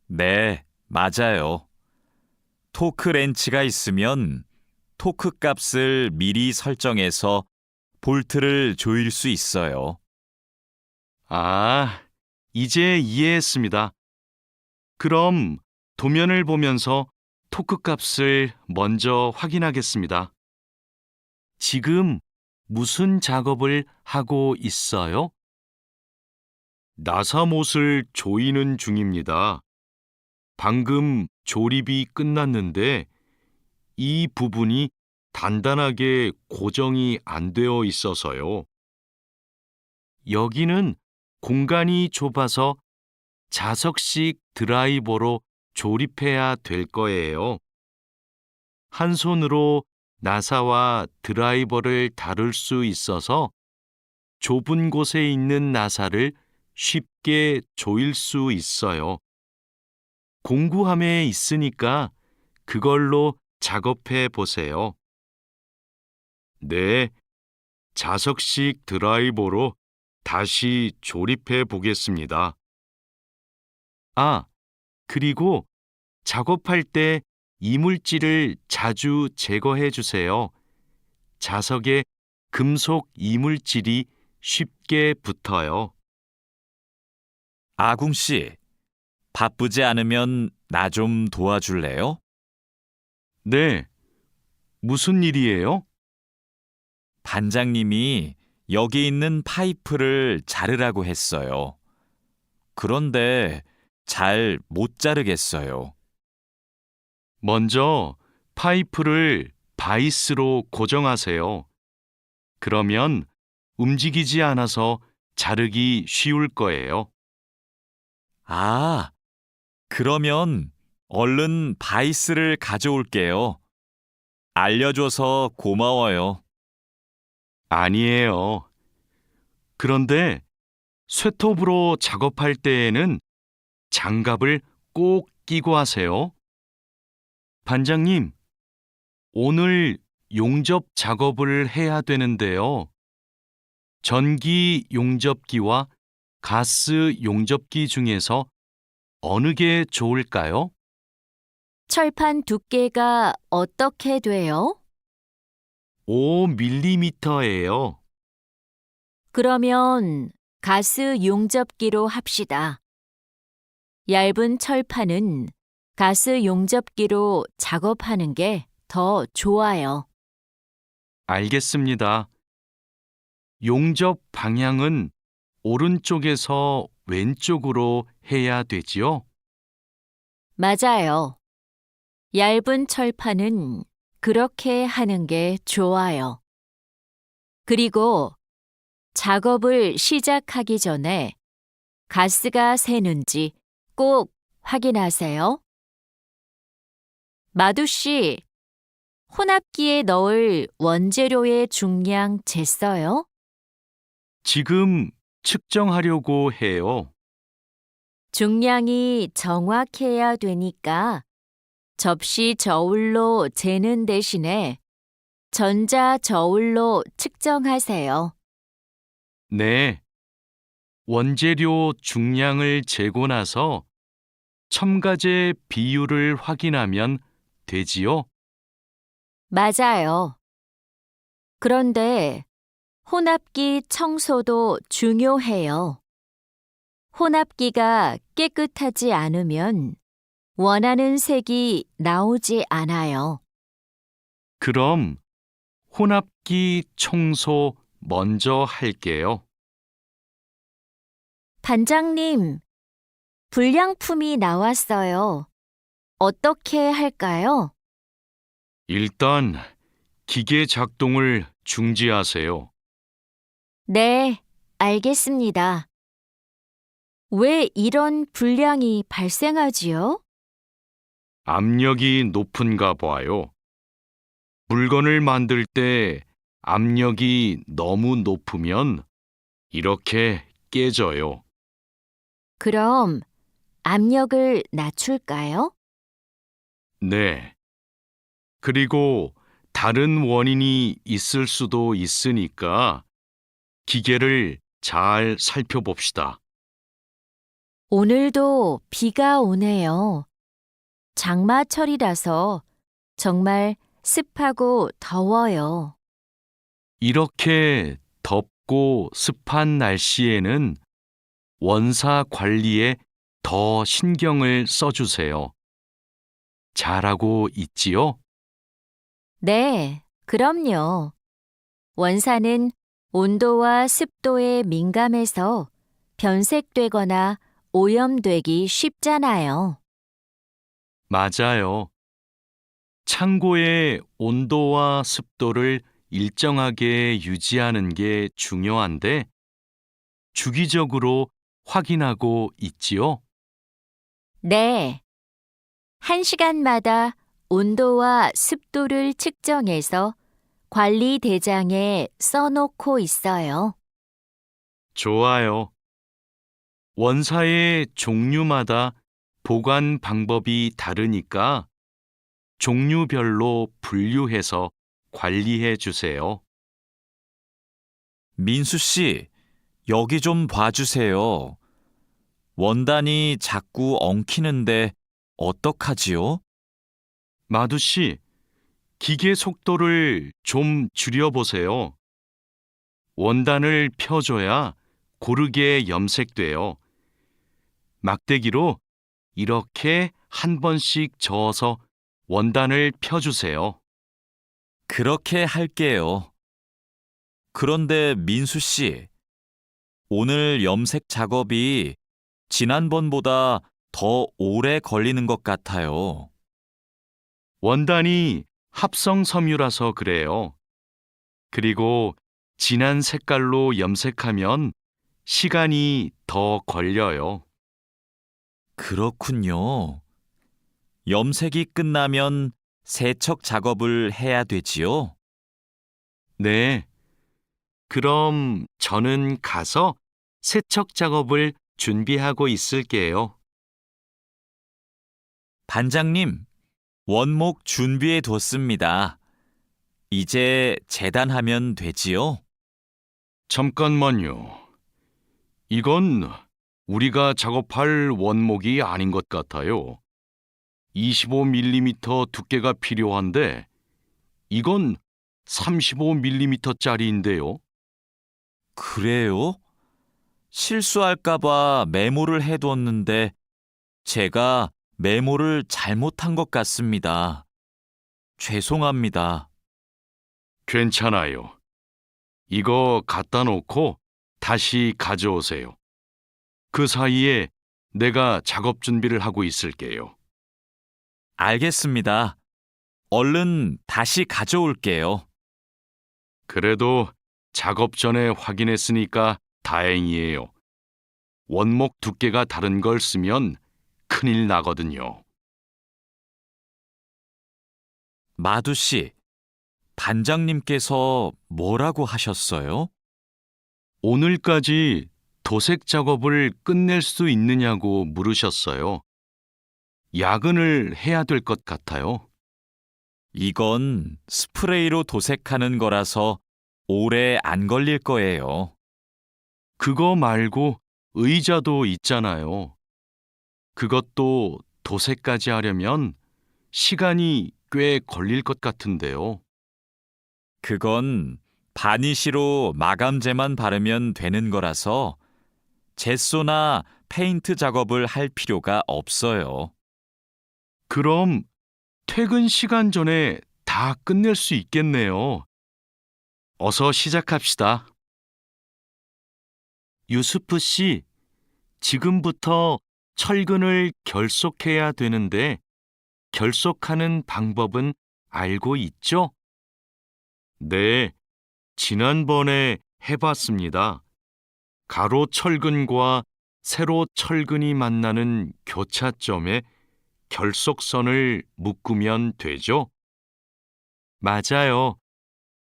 네, 맞아요. 토크 렌치가 있으면 토크 값을 미리 설정해서 볼트를 조일 수 있어요. 아, 이제 이해했습니다. 그럼 도면을 보면서 토크 값을 먼저 확인하겠습니다. 지금 무슨 작업을 하고 있어요? 나사못을 조이는 중입니다. 방금 조립이 끝났는데 이 부분이 단단하게 고정이 안 되어 있어서요. 여기는 공간이 좁아서 자석식 드라이버로 조립해야 될 거예요. 한 손으로 나사와 드라이버를 다룰 수 있어서 좁은 곳에 있는 나사를 쉽게 조일 수 있어요. 공구함에 있으니까 그걸로 작업해 보세요. 네, 자석식 드라이버로 다시 조립해 보겠습니다. 아, 그리고 작업할 때 이물질을 자주 제거해 주세요. 자석에 금속 이물질이 쉽게 붙어요. 아궁 씨, 바쁘지 않으면 나 좀 도와줄래요? 네, 무슨 일이에요? 반장님이 여기 있는 파이프를 자르라고 했어요. 그런데 잘 못 자르겠어요. 먼저 파이프를 바이스로 고정하세요. 그러면 움직이지 않아서 자르기 쉬울 거예요. 아, 그러면 얼른 바이스를 가져올게요. 알려줘서 고마워요. 아니에요. 그런데 쇠톱으로 작업할 때에는 장갑을 꼭 끼고 하세요. 반장님, 오늘 용접 작업을 해야 되는데요. 전기 용접기와 가스 용접기 중에서 어느 게 좋을까요? 철판 두께가 어떻게 돼요? 5mm예요. 그러면 가스 용접기로 합시다. 얇은 철판은 가스 용접기로 작업하는 게 더 좋아요. 알겠습니다. 용접 방향은 오른쪽에서 왼쪽으로 해야 되지요? 맞아요. 얇은 철판은 그렇게 하는 게 좋아요. 그리고 작업을 시작하기 전에 가스가 새는지 꼭 확인하세요. 마두 씨, 혼합기에 넣을 원재료의 중량 쟀어요? 지금 측정하려고 해요. 중량이 정확해야 되니까 접시 저울로 재는 대신에 전자 저울로 측정하세요. 네. 원재료 중량을 재고 나서 첨가제 비율을 확인하면 되지요? 맞아요. 그런데 혼합기 청소도 중요해요. 혼합기가 깨끗하지 않으면 원하는 색이 나오지 않아요. 그럼 혼합기 청소 먼저 할게요. 반장님, 불량품이 나왔어요. 어떻게 할까요? 일단 기계 작동을 중지하세요. 네, 알겠습니다. 왜 이런 불량이 발생하지요? 압력이 높은가 봐요. 물건을 만들 때 압력이 너무 높으면 이렇게 깨져요. 그럼 압력을 낮출까요? 네. 그리고 다른 원인이 있을 수도 있으니까 기계를 잘 살펴봅시다. 오늘도 비가 오네요. 장마철이라서 정말 습하고 더워요. 이렇게 덥고 습한 날씨에는 원사 관리에 더 신경을 써주세요. 잘하고 있지요? 네, 그럼요. 원사는 온도와 습도에 민감해서 변색되거나 오염되기 쉽잖아요. 맞아요. 창고의 온도와 습도를 일정하게 유지하는 게 중요한데 주기적으로 확인하고 있지요? 네, 1시간마다 온도와 습도를 측정해서 관리 대장에 써놓고 있어요. 좋아요. 원사의 종류마다 보관 방법이 다르니까 종류별로 분류해서 관리해 주세요. 민수 씨, 여기 좀 봐주세요. 원단이 자꾸 엉키는데 어떡하지요? 마두 씨, 기계 속도를 좀 줄여보세요. 원단을 펴줘야 고르게 염색돼요. 막대기로 이렇게 한 번씩 저어서 원단을 펴주세요. 그렇게 할게요. 그런데 민수 씨, 오늘 염색 작업이 지난번보다 더 오래 걸리는 것 같아요. 원단이 합성 섬유라서 그래요. 그리고 진한 색깔로 염색하면 시간이 더 걸려요. 그렇군요. 염색이 끝나면 세척 작업을 해야 되지요? 네. 그럼 저는 가서 세척 작업을 준비하고 있을게요. 반장님, 원목 준비해 뒀습니다. 이제 재단하면 되지요? 잠깐만요. 이건 우리가 작업할 원목이 아닌 것 같아요. 25mm 두께가 필요한데 이건 35mm짜리인데요. 그래요? 실수할까봐 메모를 해뒀는데 제가 메모를 잘못한 것 같습니다. 죄송합니다. 괜찮아요. 이거 갖다 놓고 다시 가져오세요. 그 사이에 내가 작업 준비를 하고 있을게요. 알겠습니다. 얼른 다시 가져올게요. 그래도 작업 전에 확인했으니까 다행이에요. 원목 두께가 다른 걸 쓰면 큰일 나거든요. 마두 씨, 반장님께서 뭐라고 하셨어요? 오늘까지 도색 작업을 끝낼 수 있느냐고 물으셨어요. 야근을 해야 될 것 같아요. 이건 스프레이로 도색하는 거라서 오래 안 걸릴 거예요. 그거 말고 의자도 있잖아요. 그것도 도색까지 하려면 시간이 꽤 걸릴 것 같은데요. 그건 바니쉬로 마감제만 바르면 되는 거라서 젯소나 페인트 작업을 할 필요가 없어요. 그럼 퇴근 시간 전에 다 끝낼 수 있겠네요. 어서 시작합시다. 유스프 씨, 지금부터 철근을 결속해야 되는데 결속하는 방법은 알고 있죠? 네, 지난번에 해봤습니다. 가로 철근과 세로 철근이 만나는 교차점에 결속선을 묶으면 되죠? 맞아요.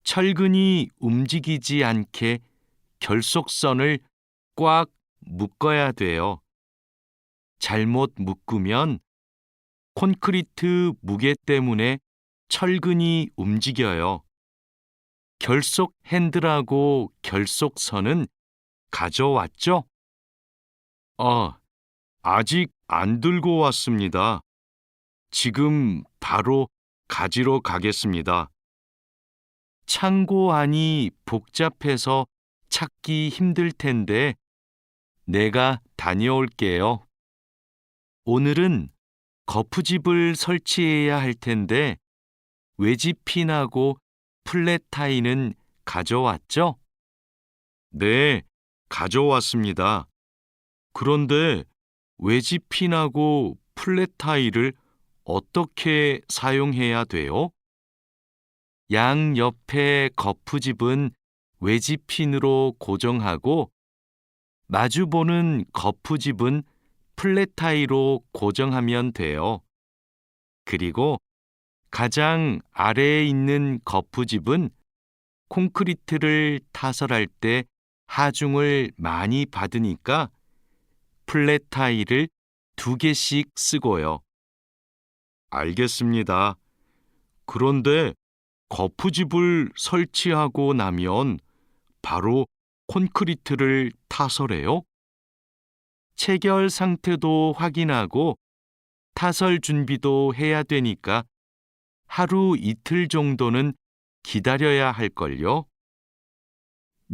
철근이 움직이지 않게 결속선을 꽉 묶어야 돼요. 잘못 묶으면 콘크리트 무게 때문에 철근이 움직여요. 결속 핸들하고 결속선은 가져왔죠? 아직 안 들고 왔습니다. 지금 바로 가지러 가겠습니다. 창고 안이 복잡해서 찾기 힘들 텐데 내가 다녀올게요. 오늘은 거푸집을 설치해야 할 텐데 외지핀하고 플랫타이는 가져왔죠? 네, 가져왔습니다. 그런데 외지핀하고 플랫타이를 어떻게 사용해야 돼요? 양 옆에 거푸집은 외지핀으로 고정하고 마주보는 거푸집은 플랫타이로 고정하면 돼요. 그리고 가장 아래에 있는 거푸집은 콘크리트를 타설할 때 하중을 많이 받으니까 플랫타이를 2개씩 쓰고요. 알겠습니다. 그런데 거푸집을 설치하고 나면 바로 콘크리트를 타설해요? 체결 상태도 확인하고 타설 준비도 해야 되니까 하루 이틀 정도는 기다려야 할걸요?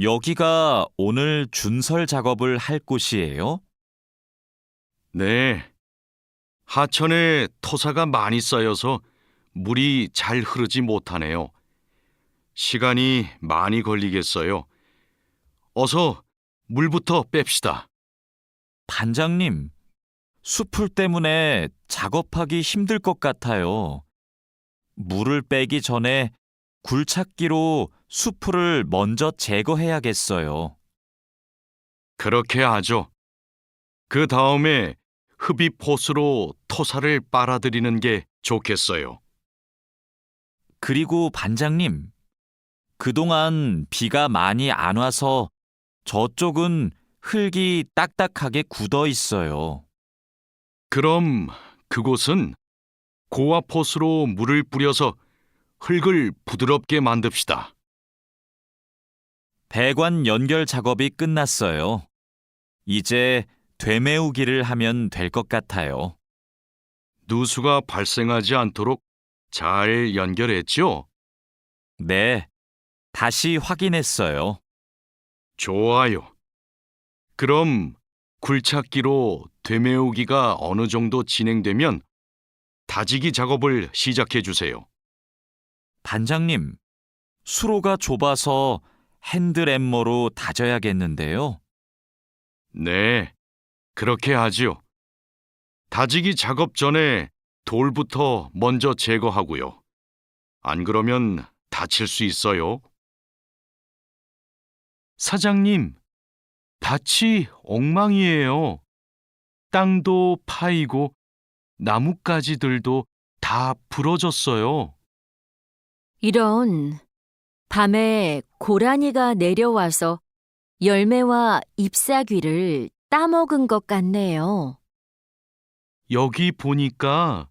여기가 오늘 준설 작업을 할 곳이에요? 네. 하천에 토사가 많이 쌓여서 물이 잘 흐르지 못하네요. 시간이 많이 걸리겠어요. 어서 물부터 뺍시다. 반장님, 숲풀 때문에 작업하기 힘들 것 같아요. 물을 빼기 전에 굴착기로 숲풀을 먼저 제거해야겠어요. 그렇게 하죠. 그 다음에 흡입 호스로 토사를 빨아들이는 게 좋겠어요. 그리고 반장님, 그동안 비가 많이 안 와서 저쪽은 흙이 딱딱하게 굳어 있어요. 그럼 그곳은 고압 호스로 물을 뿌려서 흙을 부드럽게 만듭시다. 배관 연결 작업이 끝났어요. 이제 되메우기를 하면 될 것 같아요. 누수가 발생하지 않도록 잘 연결했죠? 네, 다시 확인했어요. 좋아요. 그럼 굴착기로 되메우기가 어느 정도 진행되면 다지기 작업을 시작해 주세요. 반장님, 수로가 좁아서 핸드램머로 다져야겠는데요. 네, 그렇게 하지요. 다지기 작업 전에 돌부터 먼저 제거하고요. 안 그러면 다칠 수 있어요. 사장님, 밭이 엉망이에요. 땅도 파이고 나뭇가지들도 다 부러졌어요. 이런, 밤에 고라니가 내려와서 열매와 잎사귀를 따먹은 것 같네요. 여기 보니까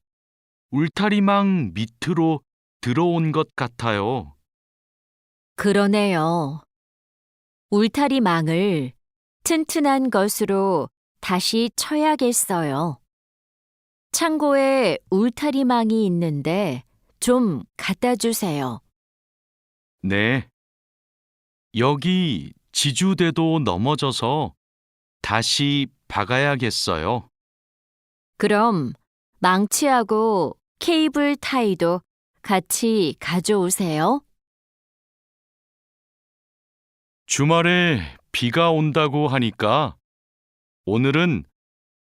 울타리망 밑으로 들어온 것 같아요. 그러네요. 울타리망을 튼튼한 것으로 다시 쳐야겠어요. 창고에 울타리망이 있는데 좀 갖다 주세요. 네. 여기 지주대도 넘어져서 다시 박아야겠어요. 그럼 망치하고 케이블 타이도 같이 가져오세요. 주말에 비가 온다고 하니까 오늘은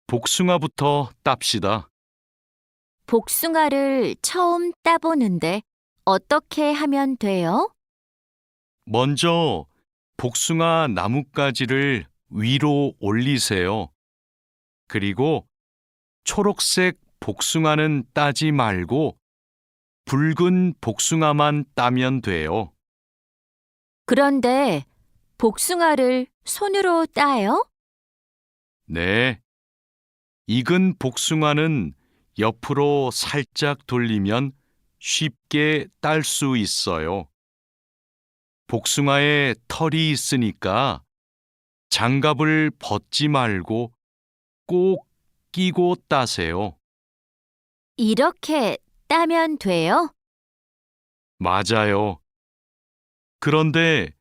복숭아부터 땁시다. 복숭아를 처음 따보는데 어떻게 하면 돼요? 먼저 복숭아 나뭇가지를 위로 올리세요. 그리고 초록색 복숭아는 따지 말고 붉은 복숭아만 따면 돼요. 그런데 복숭아를 손으로 따요? 네. 익은 복숭아는 옆으로 살짝 돌리면 쉽게 딸 수 있어요. 복숭아에 털이 있으니까 장갑을 벗지 말고 꼭 끼고 따세요. 이렇게 따면 돼요? 맞아요. 그런데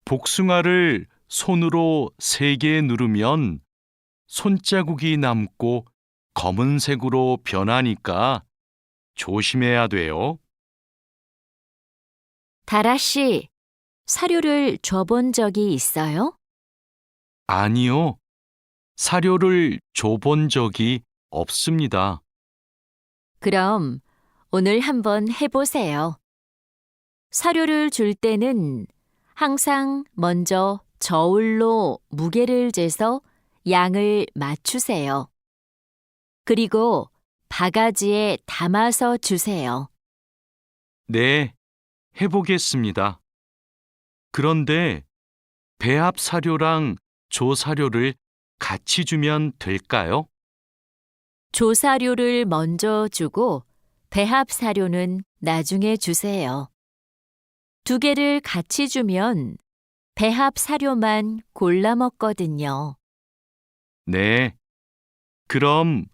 복숭아를 손으로 세게 누르면 손자국이 남고 검은색으로 변하니까 조심해야 돼요. 다라 씨, 사료를 줘본 적이 있어요? 아니요. 사료를 줘본 적이 없습니다. 그럼 오늘 한번 해보세요. 사료를 줄 때는 항상 먼저 저울로 무게를 재서 양을 맞추세요. 그리고 바가지에 담아서 주세요. 네, 해보겠습니다. 그런데 배합 사료랑 조사료를 같이 주면 될까요? 조사료를 먼저 주고 배합 사료는 나중에 주세요. 두 개를 같이 주면 배합 사료만 골라 먹거든요. 네. 그럼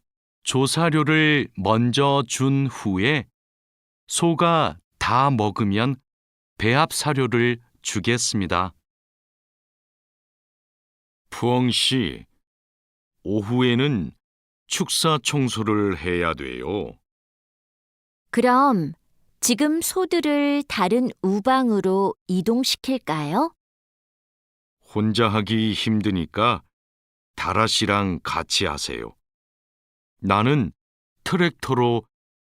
조사료를 먼저 준 후에 소가 다 먹으면 배합 사료를 주겠습니다. 푸엉 씨, 오후에는 축사 청소를 해야 돼요. 그럼 지금 소들을 다른 우방으로 이동시킬까요? 혼자 하기 힘드니까 다라 씨랑 같이 하세요. 나는 트랙터로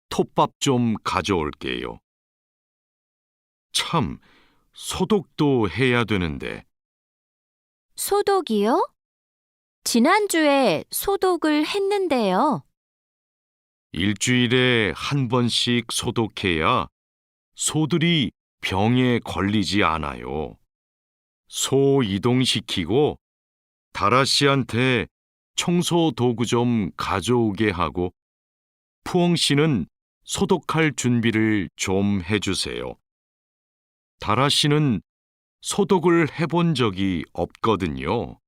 톱밥 좀 가져올게요. 참, 소독도 해야 되는데. 소독이요? 지난주에 소독을 했는데요. 일주일에 한 번씩 소독해야 소들이 병에 걸리지 않아요. 소 이동시키고 다라 씨한테 청소 도구 좀 가져오게 하고 푸엉 씨는 소독할 준비를 좀 해주세요. 다라 씨는 소독을 해본 적이 없거든요.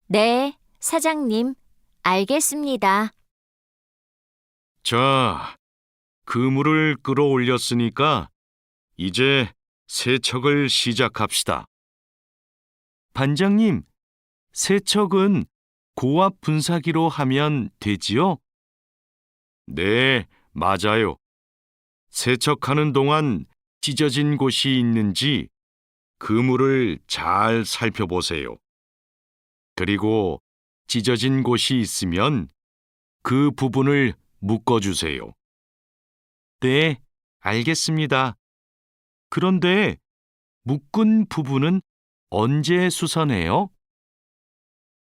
네, 사장님, 알겠습니다. 자, 그물을 끌어올렸으니까 이제 세척을 시작합시다. 반장님, 세척은 고압 분사기로 하면 되지요? 네, 맞아요. 세척하는 동안 찢어진 곳이 있는지 그물을 잘 살펴보세요. 그리고 찢어진 곳이 있으면 그 부분을 묶어주세요. 네, 알겠습니다. 그런데 묶은 부분은 언제 수선해요?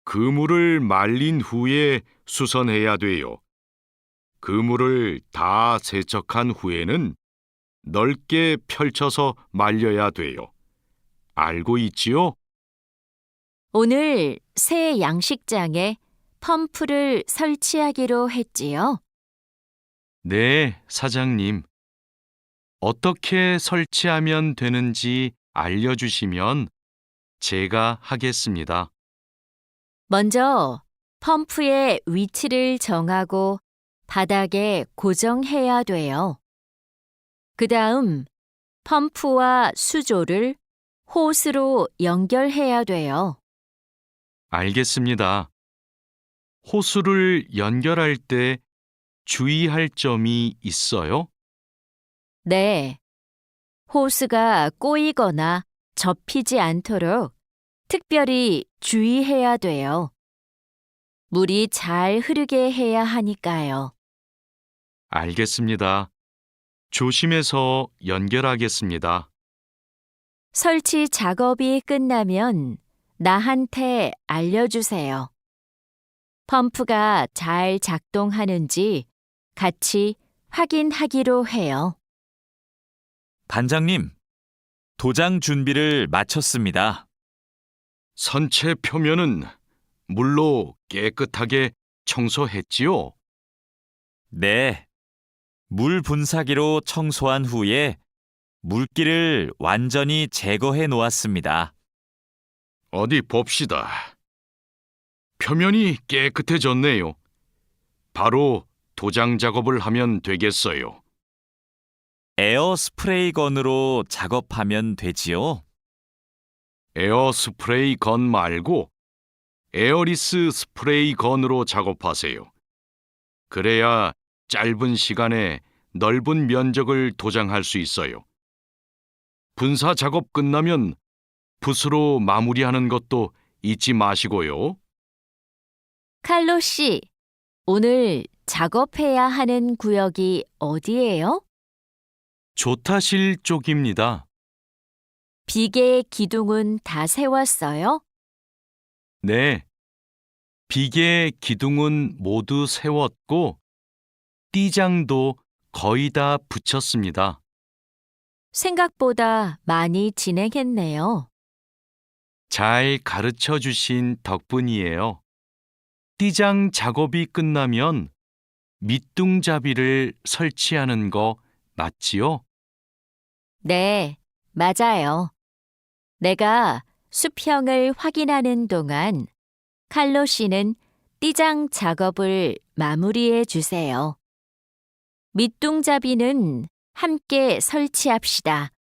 그물을 말린 후에 수선해야 돼요. 그물을 다 세척한 후에는 넓게 펼쳐서 말려야 돼요. 알고 있지요? 오늘 새 양식장에 펌프를 설치하기로 했지요. 네, 사장님. 어떻게 설치하면 되는지 알려주시면 제가 하겠습니다. 먼저 펌프의 위치를 정하고 바닥에 고정해야 돼요. 그 다음 펌프와 수조를 호스로 연결해야 돼요. 알겠습니다. 호수를 연결할 때 주의할 점이 있어요? 네. 호스가 꼬이거나 접히지 않도록 특별히 주의해야 돼요. 물이 잘 흐르게 해야 하니까요. 알겠습니다. 조심해서 연결하겠습니다. 설치 작업이 끝나면 나한테 알려주세요. 펌프가 잘 작동하는지 같이 확인하기로 해요. 반장님, 도장 준비를 마쳤습니다. 선체 표면은 물로 깨끗하게 청소했지요? 네. 물 분사기로 청소한 후에 물기를 완전히 제거해 놓았습니다. 어디 봅시다. 표면이 깨끗해졌네요. 바로 도장 작업을 하면 되겠어요. 에어 스프레이 건으로 작업하면 되지요? 에어 스프레이 건 말고 에어리스 스프레이 건으로 작업하세요. 그래야 짧은 시간에 넓은 면적을 도장할 수 있어요. 분사 작업 끝나면 붓으로 마무리하는 것도 잊지 마시고요. 칼로 씨, 오늘 작업해야 하는 구역이 어디예요? 조타실 쪽입니다. 비계의 기둥은 다 세웠어요? 네. 비계 기둥은 모두 세웠고 띠장도 거의 다 붙였습니다. 생각보다 많이 진행했네요. 잘 가르쳐 주신 덕분이에요. 띠장 작업이 끝나면 밑둥잡이를 설치하는 거 맞지요? 네, 맞아요. 내가 수평을 확인하는 동안 칼로 씨는 띠장 작업을 마무리해 주세요. 밑둥잡이는 함께 설치합시다.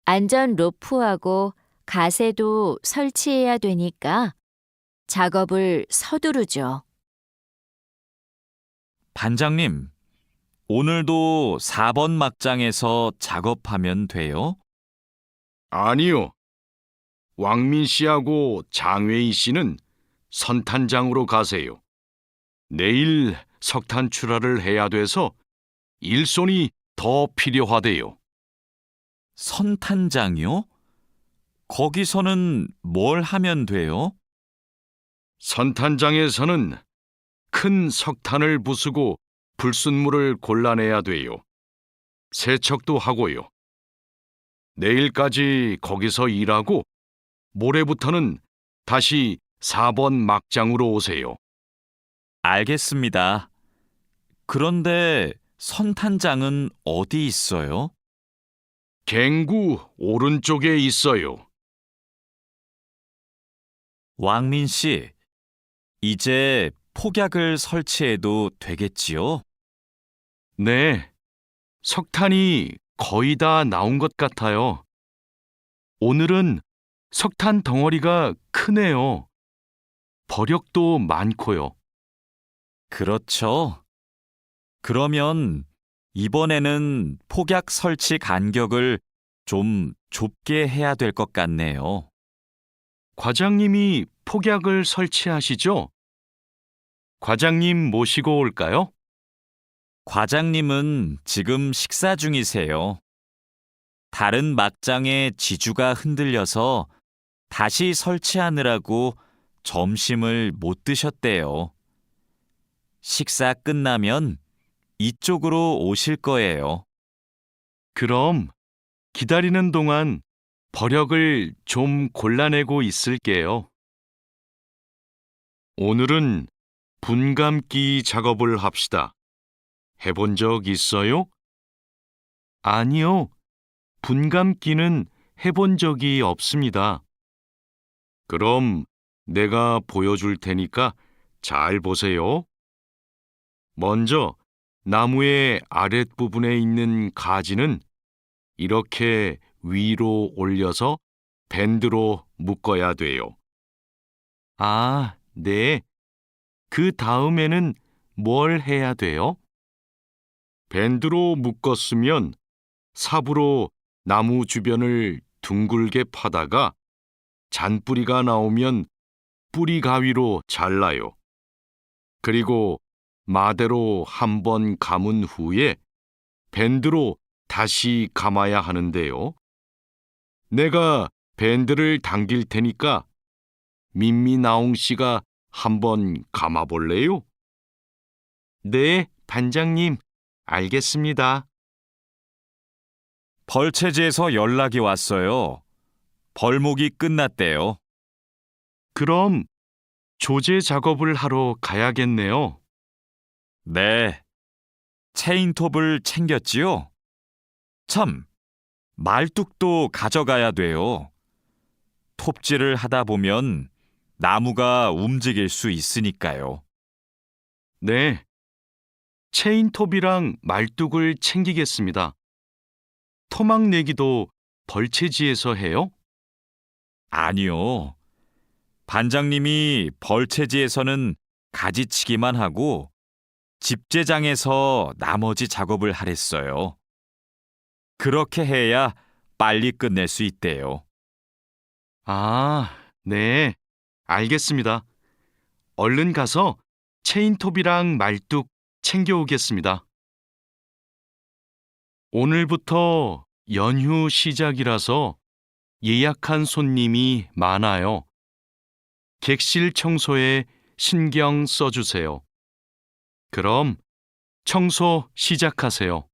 안전 로프하고 가세도 설치해야 되니까 작업을 서두르죠. 반장님, 오늘도 4번 막장에서 작업하면 돼요? 아니요. 왕민 씨하고 장웨이 씨는 선탄장으로 가세요. 내일 석탄 출하를 해야 돼서 일손이 더 필요하대요. 선탄장이요? 거기서는 뭘 하면 돼요? 선탄장에서는 큰 석탄을 부수고 불순물을 골라내야 돼요. 세척도 하고요. 내일까지 거기서 일하고 모레부터는 다시 4번 막장으로 오세요. 알겠습니다. 그런데 선탄장은 어디 있어요? 갱구 오른쪽에 있어요. 왕민 씨, 이제 폭약을 설치해도 되겠지요? 네, 석탄이 거의 다 나온 것 같아요. 오늘은 석탄 덩어리가 크네요. 버력도 많고요. 그렇죠. 그러면 이번에는 폭약 설치 간격을 좀 좁게 해야 될 것 같네요. 과장님이 폭약을 설치하시죠? 과장님 모시고 올까요? 과장님은 지금 식사 중이세요. 다른 막장의 지주가 흔들려서 다시 설치하느라고 점심을 못 드셨대요. 식사 끝나면 이쪽으로 오실 거예요. 그럼 기다리는 동안 버력을 좀 골라내고 있을게요. 오늘은 분감기 작업을 합시다. 해본 적 있어요? 아니요. 분감기는 해본 적이 없습니다. 그럼 내가 보여줄 테니까 잘 보세요. 먼저 나무의 아랫부분에 있는 가지는 이렇게 위로 올려서 밴드로 묶어야 돼요. 아, 네. 그 다음에는 뭘 해야 돼요? 밴드로 묶었으면 삽으로 나무 주변을 둥글게 파다가 잔뿌리가 나오면 뿌리 가위로 잘라요. 그리고 마대로 한 번 감은 후에 밴드로 다시 감아야 하는데요. 내가 밴드를 당길 테니까 민미나옹 씨가 한번 감아볼래요? 네, 반장님, 알겠습니다. 벌채지에서 연락이 왔어요. 벌목이 끝났대요. 그럼 조제 작업을 하러 가야겠네요. 네. 체인톱을 챙겼지요? 참, 말뚝도 가져가야 돼요. 톱질을 하다 보면 나무가 움직일 수 있으니까요. 네. 체인톱이랑 말뚝을 챙기겠습니다. 토막 내기도 벌채지에서 해요? 아니요. 반장님이 벌채지에서는 가지치기만 하고 집재장에서 나머지 작업을 하랬어요. 그렇게 해야 빨리 끝낼 수 있대요. 아, 네. 알겠습니다. 얼른 가서 체인톱이랑 말뚝 챙겨오겠습니다. 오늘부터 연휴 시작이라서 예약한 손님이 많아요. 객실 청소에 신경 써주세요. 그럼 청소 시작하세요.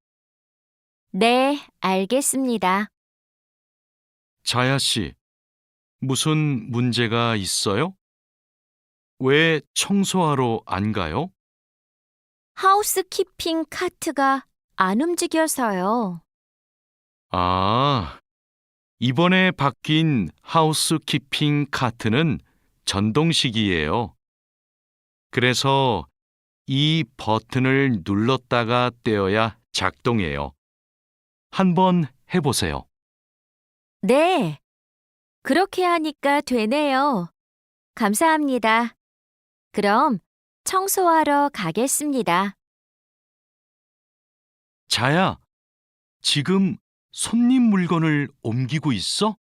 네, 알겠습니다. 자야 씨, 무슨 문제가 있어요? 왜 청소하러 안 가요? 하우스키핑 카트가 안 움직여서요. 아, 이번에 바뀐 하우스키핑 카트는 전동식이에요. 그래서 이 버튼을 눌렀다가 떼어야 작동해요. 한번 해보세요. 네, 그렇게 하니까 되네요. 감사합니다. 그럼 청소하러 가겠습니다. 자야, 지금 손님 물건을 옮기고 있어?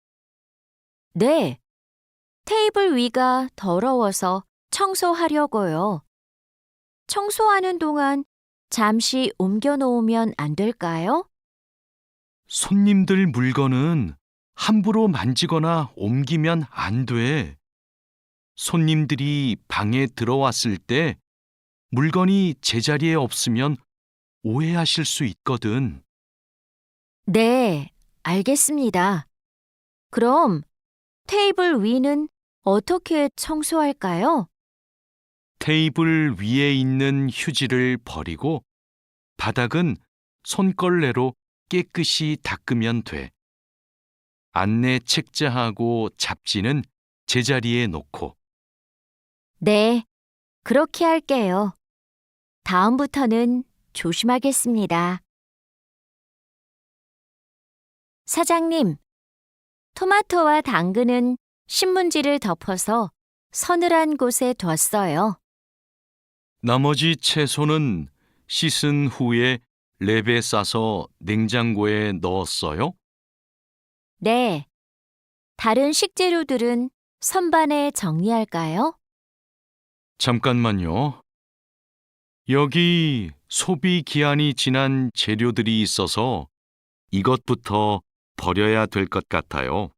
네, 테이블 위가 더러워서 청소하려고요. 청소하는 동안 잠시 옮겨 놓으면 안 될까요? 손님들 물건은 함부로 만지거나 옮기면 안 돼. 손님들이 방에 들어왔을 때 물건이 제자리에 없으면 오해하실 수 있거든. 네, 알겠습니다. 그럼 테이블 위는 어떻게 청소할까요? 테이블 위에 있는 휴지를 버리고 바닥은 손걸레로 깨끗이 닦으면 돼. 안내 책자하고 잡지는 제자리에 놓고. 네, 그렇게 할게요. 다음부터는 조심하겠습니다. 사장님, 토마토와 당근은 신문지를 덮어서 서늘한 곳에 뒀어요. 나머지 채소는 씻은 후에 랩에 싸서 냉장고에 넣었어요? 네, 다른 식재료들은 선반에 정리할까요? 잠깐만요. 여기 소비 기한이 지난 재료들이 있어서 이것부터 버려야 될 것 같아요.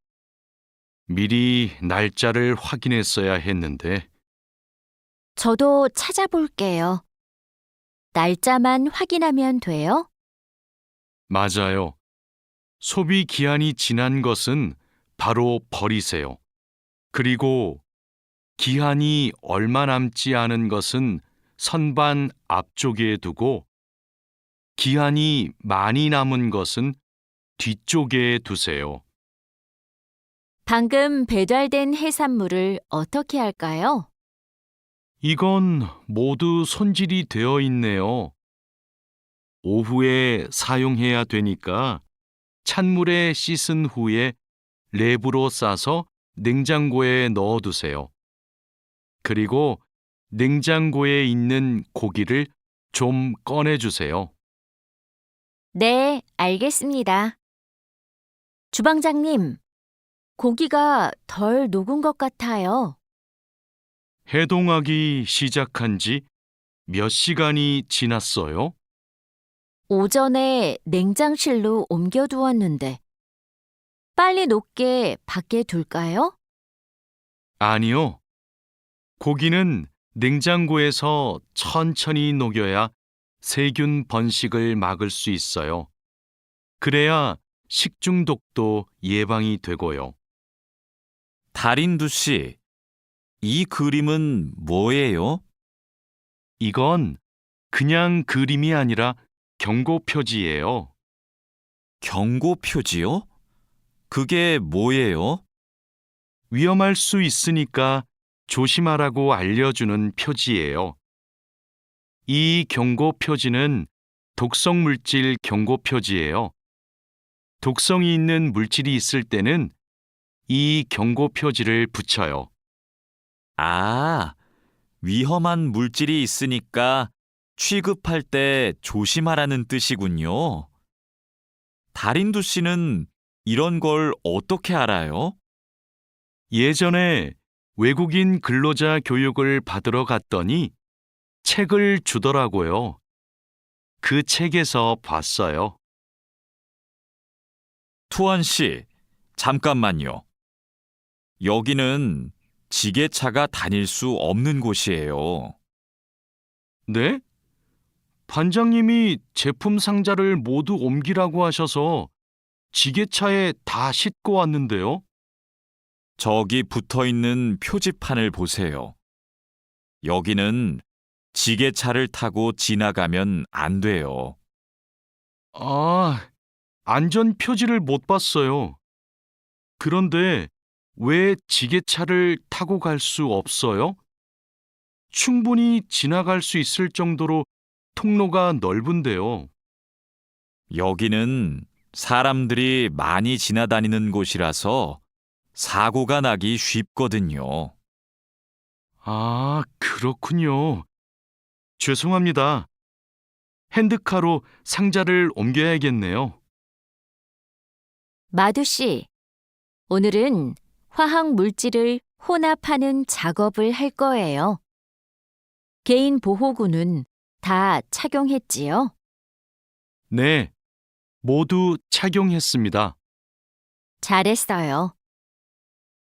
미리 날짜를 확인했어야 했는데. 저도 찾아볼게요. 날짜만 확인하면 돼요? 맞아요. 소비 기한이 지난 것은 바로 버리세요. 그리고 기한이 얼마 남지 않은 것은 선반 앞쪽에 두고 기한이 많이 남은 것은 뒤쪽에 두세요. 방금 배달된 해산물을 어떻게 할까요? 이건 모두 손질이 되어 있네요. 오후에 사용해야 되니까 찬물에 씻은 후에 랩으로 싸서 냉장고에 넣어두세요. 그리고 냉장고에 있는 고기를 좀 꺼내주세요. 네, 알겠습니다. 주방장님, 고기가 덜 녹은 것 같아요. 해동하기 시작한 지 몇 시간이 지났어요? 오전에 냉장실로 옮겨두었는데, 빨리 녹게 밖에 둘까요? 아니요. 고기는 냉장고에서 천천히 녹여야 세균 번식을 막을 수 있어요. 그래야 식중독도 예방이 되고요. 달인두 씨, 이 그림은 뭐예요? 이건 그냥 그림이 아니라 경고 표지예요. 경고 표지요? 그게 뭐예요? 위험할 수 있으니까 조심하라고 알려주는 표지예요. 이 경고 표지는 독성 물질 경고 표지예요. 독성이 있는 물질이 있을 때는 이 경고 표지를 붙여요. 아, 위험한 물질이 있으니까 취급할 때 조심하라는 뜻이군요. 다린두 씨는 이런 걸 어떻게 알아요? 예전에 외국인 근로자 교육을 받으러 갔더니 책을 주더라고요. 그 책에서 봤어요. 투원 씨, 잠깐만요. 여기는 지게차가 다닐 수 없는 곳이에요. 네? 반장님이 제품 상자를 모두 옮기라고 하셔서 지게차에 다 싣고 왔는데요. 저기 붙어 있는 표지판을 보세요. 여기는 지게차를 타고 지나가면 안 돼요. 아, 안전 표지를 못 봤어요. 그런데 왜 지게차를 타고 갈 수 없어요? 충분히 지나갈 수 있을 정도로 통로가 넓은데요. 여기는 사람들이 많이 지나다니는 곳이라서 사고가 나기 쉽거든요. 아, 그렇군요. 죄송합니다. 핸드카로 상자를 옮겨야겠네요. 마두 씨, 오늘은 화학 물질을 혼합하는 작업을 할 거예요. 개인 보호구는 다 착용했지요? 네, 모두 착용했습니다. 잘했어요.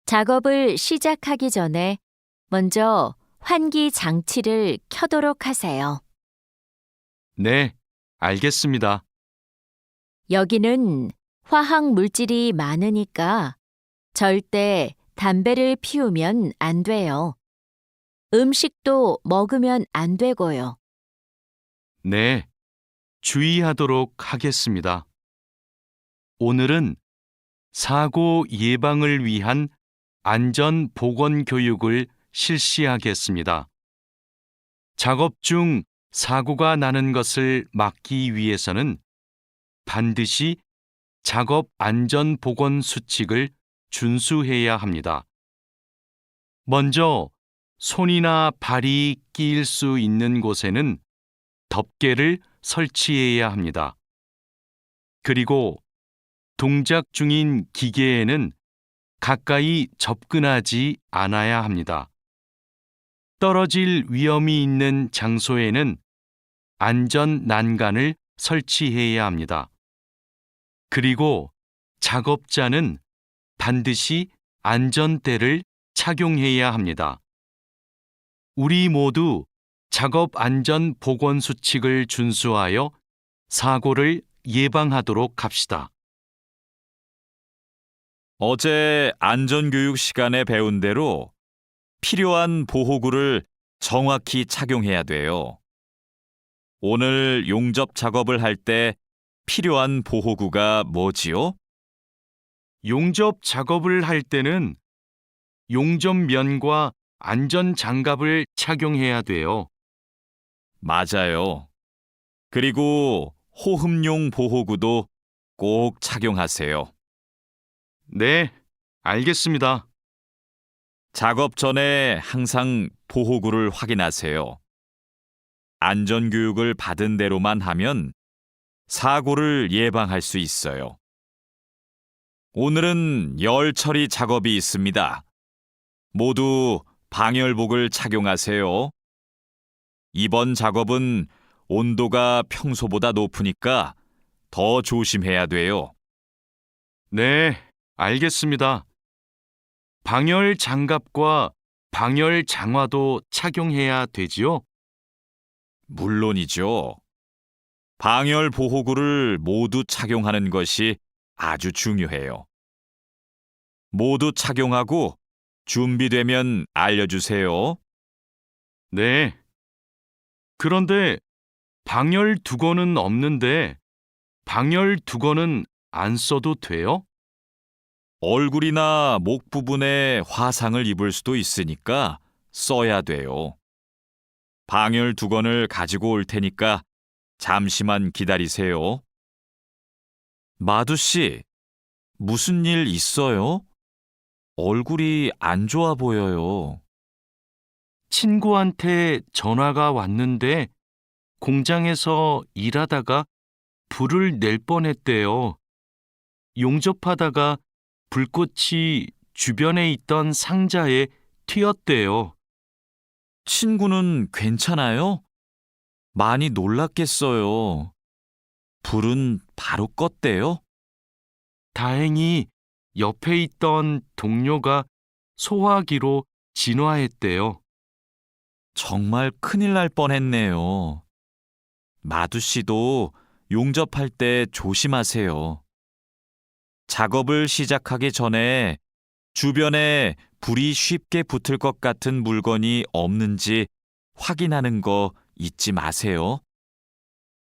작업을 시작하기 전에 먼저 환기 장치를 켜도록 하세요. 네, 알겠습니다. 여기는 화학 물질이 많으니까 절대 담배를 피우면 안 돼요. 음식도 먹으면 안 되고요. 네, 주의하도록 하겠습니다. 오늘은 사고 예방을 위한 안전 보건 교육을 실시하겠습니다. 작업 중 사고가 나는 것을 막기 위해서는 반드시 작업 안전 보건 수칙을 준수해야 합니다. 먼저 손이나 발이 끼일 수 있는 곳에는 덮개를 설치해야 합니다. 그리고 동작 중인 기계에는 가까이 접근하지 않아야 합니다. 떨어질 위험이 있는 장소에는 안전 난간을 설치해야 합니다. 그리고 작업자는 반드시 안전대를 착용해야 합니다. 우리 모두 작업 안전 보건 수칙을 준수하여 사고를 예방하도록 합시다. 어제 안전교육 시간에 배운 대로 필요한 보호구를 정확히 착용해야 돼요. 오늘 용접 작업을 할 때 필요한 보호구가 뭐지요? 용접 작업을 할 때는 용접면과 안전 장갑을 착용해야 돼요. 맞아요. 그리고 호흡용 보호구도 꼭 착용하세요. 네, 알겠습니다. 작업 전에 항상 보호구를 확인하세요. 안전교육을 받은 대로만 하면 사고를 예방할 수 있어요. 오늘은 열 처리 작업이 있습니다. 모두 방열복을 착용하세요. 이번 작업은 온도가 평소보다 높으니까 더 조심해야 돼요. 네, 알겠습니다. 방열 장갑과 방열 장화도 착용해야 되지요? 물론이죠. 방열 보호구를 모두 착용하는 것이 아주 중요해요. 모두 착용하고 준비되면 알려주세요. 네. 그런데 방열 두건은 없는데 방열 두건은 안 써도 돼요? 얼굴이나 목 부분에 화상을 입을 수도 있으니까 써야 돼요. 방열 두건을 가지고 올 테니까 잠시만 기다리세요. 마두 씨, 무슨 일 있어요? 얼굴이 안 좋아 보여요. 친구한테 전화가 왔는데 공장에서 일하다가 불을 낼 뻔했대요. 용접하다가 불꽃이 주변에 있던 상자에 튀었대요. 친구는 괜찮아요? 많이 놀랐겠어요. 불은 바로 껐대요? 다행히 옆에 있던 동료가 소화기로 진화했대요. 정말 큰일 날 뻔했네요. 마두 씨도 용접할 때 조심하세요. 작업을 시작하기 전에 주변에 불이 쉽게 붙을 것 같은 물건이 없는지 확인하는 거 잊지 마세요.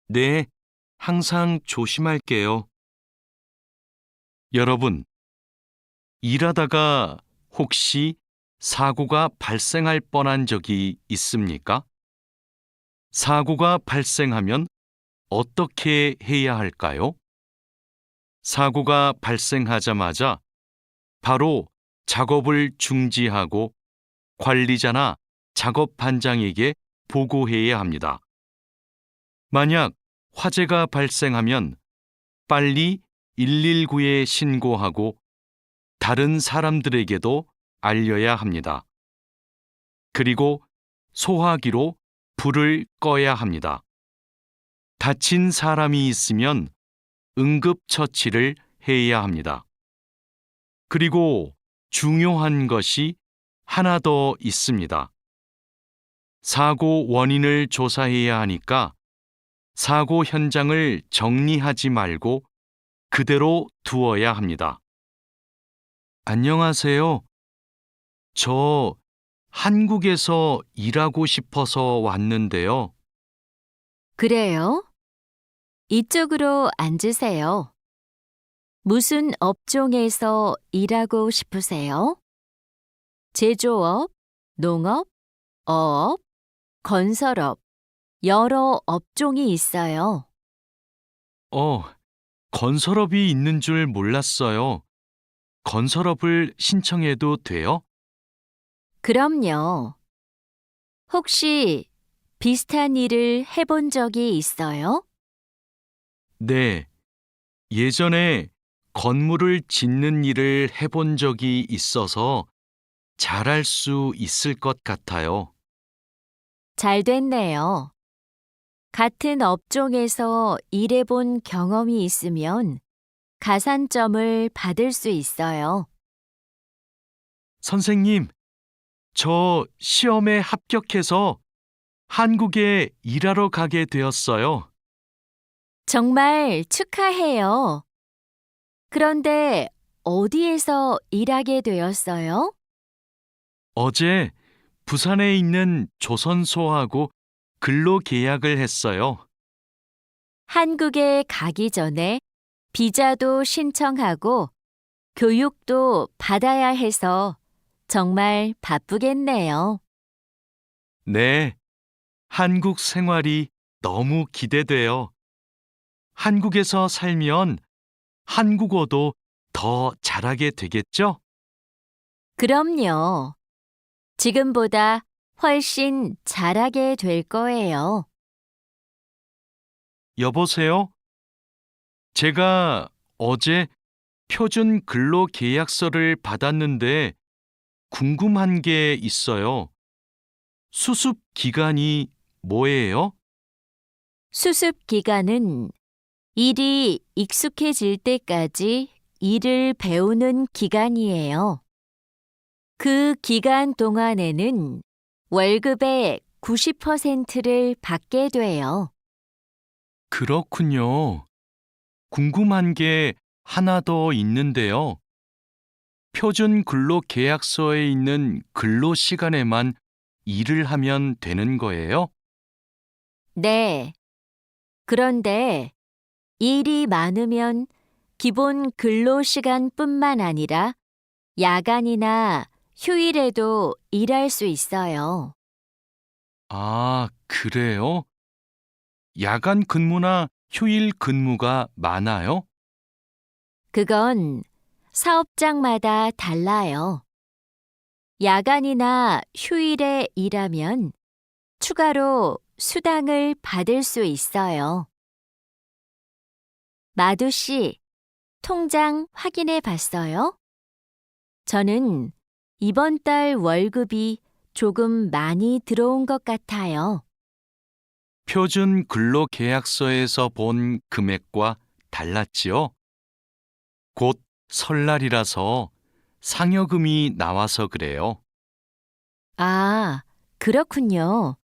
네, 항상 조심할게요. 여러분, 일하다가 혹시 사고가 발생할 뻔한 적이 있습니까? 사고가 발생하면 어떻게 해야 할까요? 사고가 발생하자마자 바로 작업을 중지하고 관리자나 작업 반장에게 보고해야 합니다. 만약 화재가 발생하면 빨리 119에 신고하고 다른 사람들에게도 알려야 합니다. 그리고 소화기로 불을 꺼야 합니다. 다친 사람이 있으면 응급처치를 해야 합니다. 그리고 중요한 것이 하나 더 있습니다. 사고 원인을 조사해야 하니까 사고 현장을 정리하지 말고 그대로 두어야 합니다. 안녕하세요. 저 한국에서 일하고 싶어서 왔는데요. 그래요? 이쪽으로 앉으세요. 무슨 업종에서 일하고 싶으세요? 제조업, 농업, 어업, 건설업, 여러 업종이 있어요. 건설업이 있는 줄 몰랐어요. 건설업을 신청해도 돼요? 그럼요. 혹시 비슷한 일을 해본 적이 있어요? 네. 예전에 건물을 짓는 일을 해본 적이 있어서 잘할 수 있을 것 같아요. 잘 됐네요. 같은 업종에서 일해본 경험이 있으면 가산점을 받을 수 있어요. 선생님, 저 시험에 합격해서 한국에 일하러 가게 되었어요. 정말 축하해요. 그런데 어디에서 일하게 되었어요? 어제 부산에 있는 조선소하고 근로 계약을 했어요. 한국에 가기 전에 비자도 신청하고 교육도 받아야 해서 정말 바쁘겠네요. 네, 한국 생활이 너무 기대돼요. 한국에서 살면 한국어도 더 잘하게 되겠죠? 그럼요. 지금보다 훨씬 잘하게 될 거예요. 여보세요? 제가 어제 표준 근로 계약서를 받았는데 궁금한 게 있어요. 수습 기간이 뭐예요? 수습 기간은 일이 익숙해질 때까지 일을 배우는 기간이에요. 그 기간 동안에는 월급의 90%를 받게 돼요. 그렇군요. 궁금한 게 하나 더 있는데요. 표준 근로 계약서에 있는 근로 시간에만 일을 하면 되는 거예요? 네. 그런데 일이 많으면 기본 근로 시간뿐만 아니라 야간이나 휴일에도 일할 수 있어요. 아, 그래요? 야간 근무나 휴일 근무가 많아요? 그건 사업장마다 달라요. 야간이나 휴일에 일하면 추가로 수당을 받을 수 있어요. 마두 씨, 통장 확인해 봤어요? 저는 이번 달 월급이 조금 많이 들어온 것 같아요. 표준 근로계약서에서 본 금액과 달랐지요? 곧 설날이라서 상여금이 나와서 그래요. 아, 그렇군요.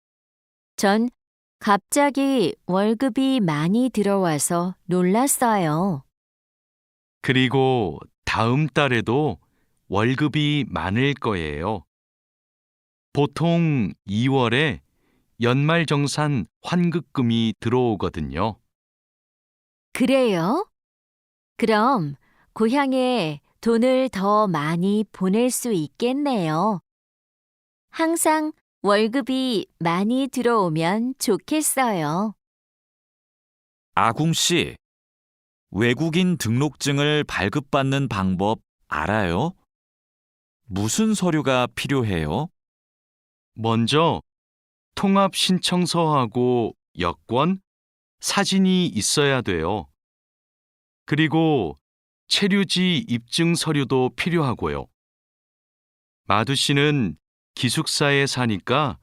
전 갑자기 월급이 많이 들어와서 놀랐어요. 그리고 다음 달에도 월급이 많을 거예요. 보통 2월에 연말정산 환급금이 들어오거든요. 그래요? 그럼 고향에 돈을 더 많이 보낼 수 있겠네요. 항상 월급이 많이 들어오면 좋겠어요. 아궁 씨, 외국인 등록증을 발급받는 방법 알아요? 무슨 서류가 필요해요? 먼저 통합신청서하고 여권, 사진이 있어야 돼요. 그리고 체류지 입증 서류도 필요하고요. 마두 씨는 기숙사에 사니까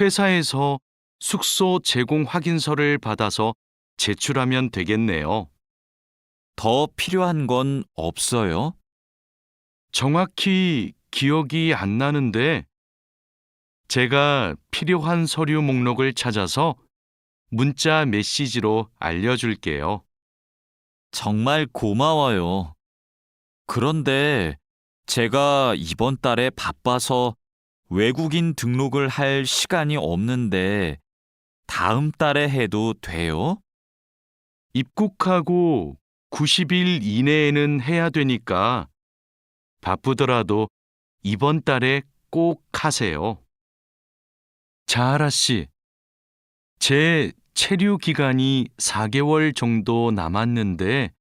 회사에서 숙소 제공 확인서를 받아서 제출하면 되겠네요. 더 필요한 건 없어요? 정확히 기억이 안 나는데 제가 필요한 서류 목록을 찾아서 문자 메시지로 알려줄게요. 정말 고마워요. 그런데 제가 이번 달에 바빠서 외국인 등록을 할 시간이 없는데 다음 달에 해도 돼요? 입국하고 90일 이내에는 해야 되니까 바쁘더라도 이번 달에 꼭 하세요. 자하라 씨, 제 체류 기간이 4개월 정도 남았는데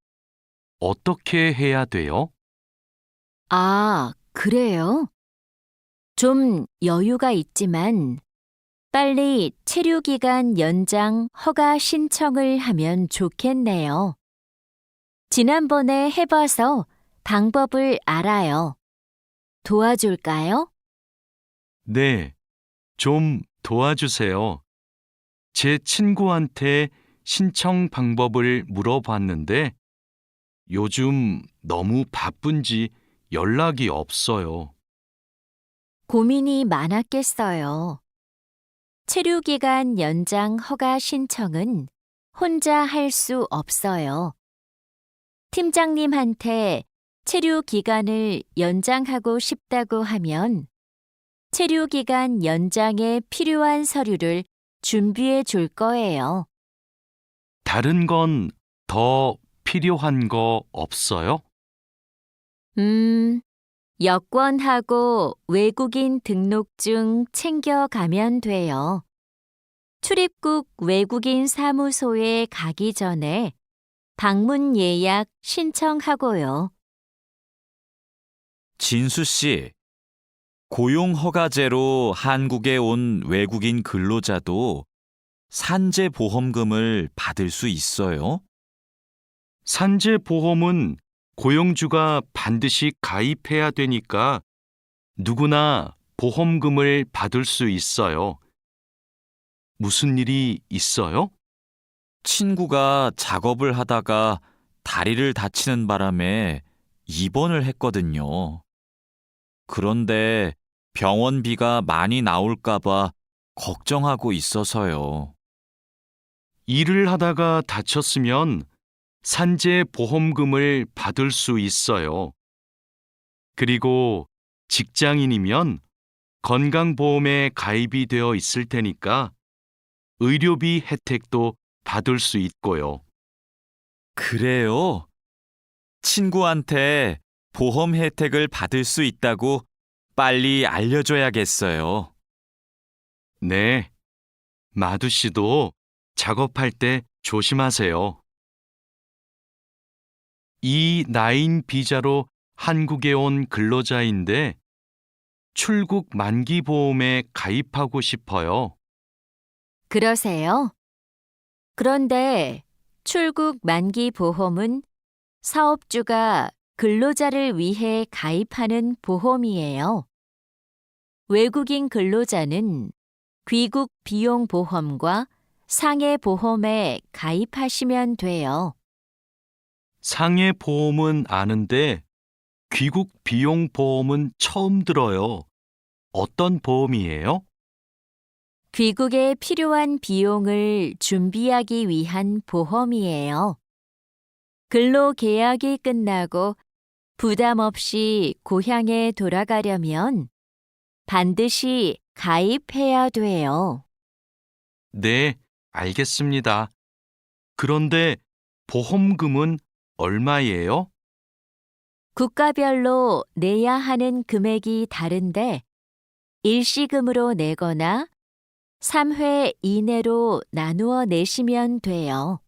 어떻게 해야 돼요? 아, 그래요? 좀 여유가 있지만 빨리 체류기간 연장 허가 신청을 하면 좋겠네요. 지난번에 해봐서 방법을 알아요. 도와줄까요? 네, 좀 도와주세요. 제 친구한테 신청 방법을 물어봤는데 요즘 너무 바쁜지 연락이 없어요. 고민이 많았겠어요. 체류기간 연장 허가 신청은 혼자 할 수 없어요. 팀장님한테 체류 기간을 연장하고 싶다고 하면 체류 기간 연장에 필요한 서류를 준비해 줄 거예요. 다른 건 더 필요한 거 없어요? 여권하고 외국인 등록증 챙겨가면 돼요. 출입국 외국인 사무소에 가기 전에 방문 예약 신청하고요. 진수 씨, 고용 허가제로 한국에 온 외국인 근로자도 산재 보험금을 받을 수 있어요? 산재 보험은 고용주가 반드시 가입해야 되니까 누구나 보험금을 받을 수 있어요. 무슨 일이 있어요? 친구가 작업을 하다가 다리를 다치는 바람에 입원을 했거든요. 그런데 병원비가 많이 나올까봐 걱정하고 있어서요. 일을 하다가 다쳤으면 산재 보험금을 받을 수 있어요. 그리고 직장인이면 건강보험에 가입이 되어 있을 테니까 의료비 혜택도 받을 수 있고요. 그래요? 친구한테 보험 혜택을 받을 수 있다고 빨리 알려줘야겠어요. 네. 마두 씨도 작업할 때 조심하세요. 이 나인 비자로 한국에 온 근로자인데 출국 만기 보험에 가입하고 싶어요. 그러세요? 그런데 출국 만기 보험은 사업주가 근로자를 위해 가입하는 보험이에요. 외국인 근로자는 귀국 비용 보험과 상해 보험에 가입하시면 돼요. 상해 보험은 아는데 귀국 비용 보험은 처음 들어요. 어떤 보험이에요? 귀국에 필요한 비용을 준비하기 위한 보험이에요. 근로 계약이 끝나고 부담 없이 고향에 돌아가려면 반드시 가입해야 돼요. 네, 알겠습니다. 그런데 보험금은 얼마예요? 국가별로 내야 하는 금액이 다른데 일시금으로 내거나 3회 이내로 나누어 내시면 돼요.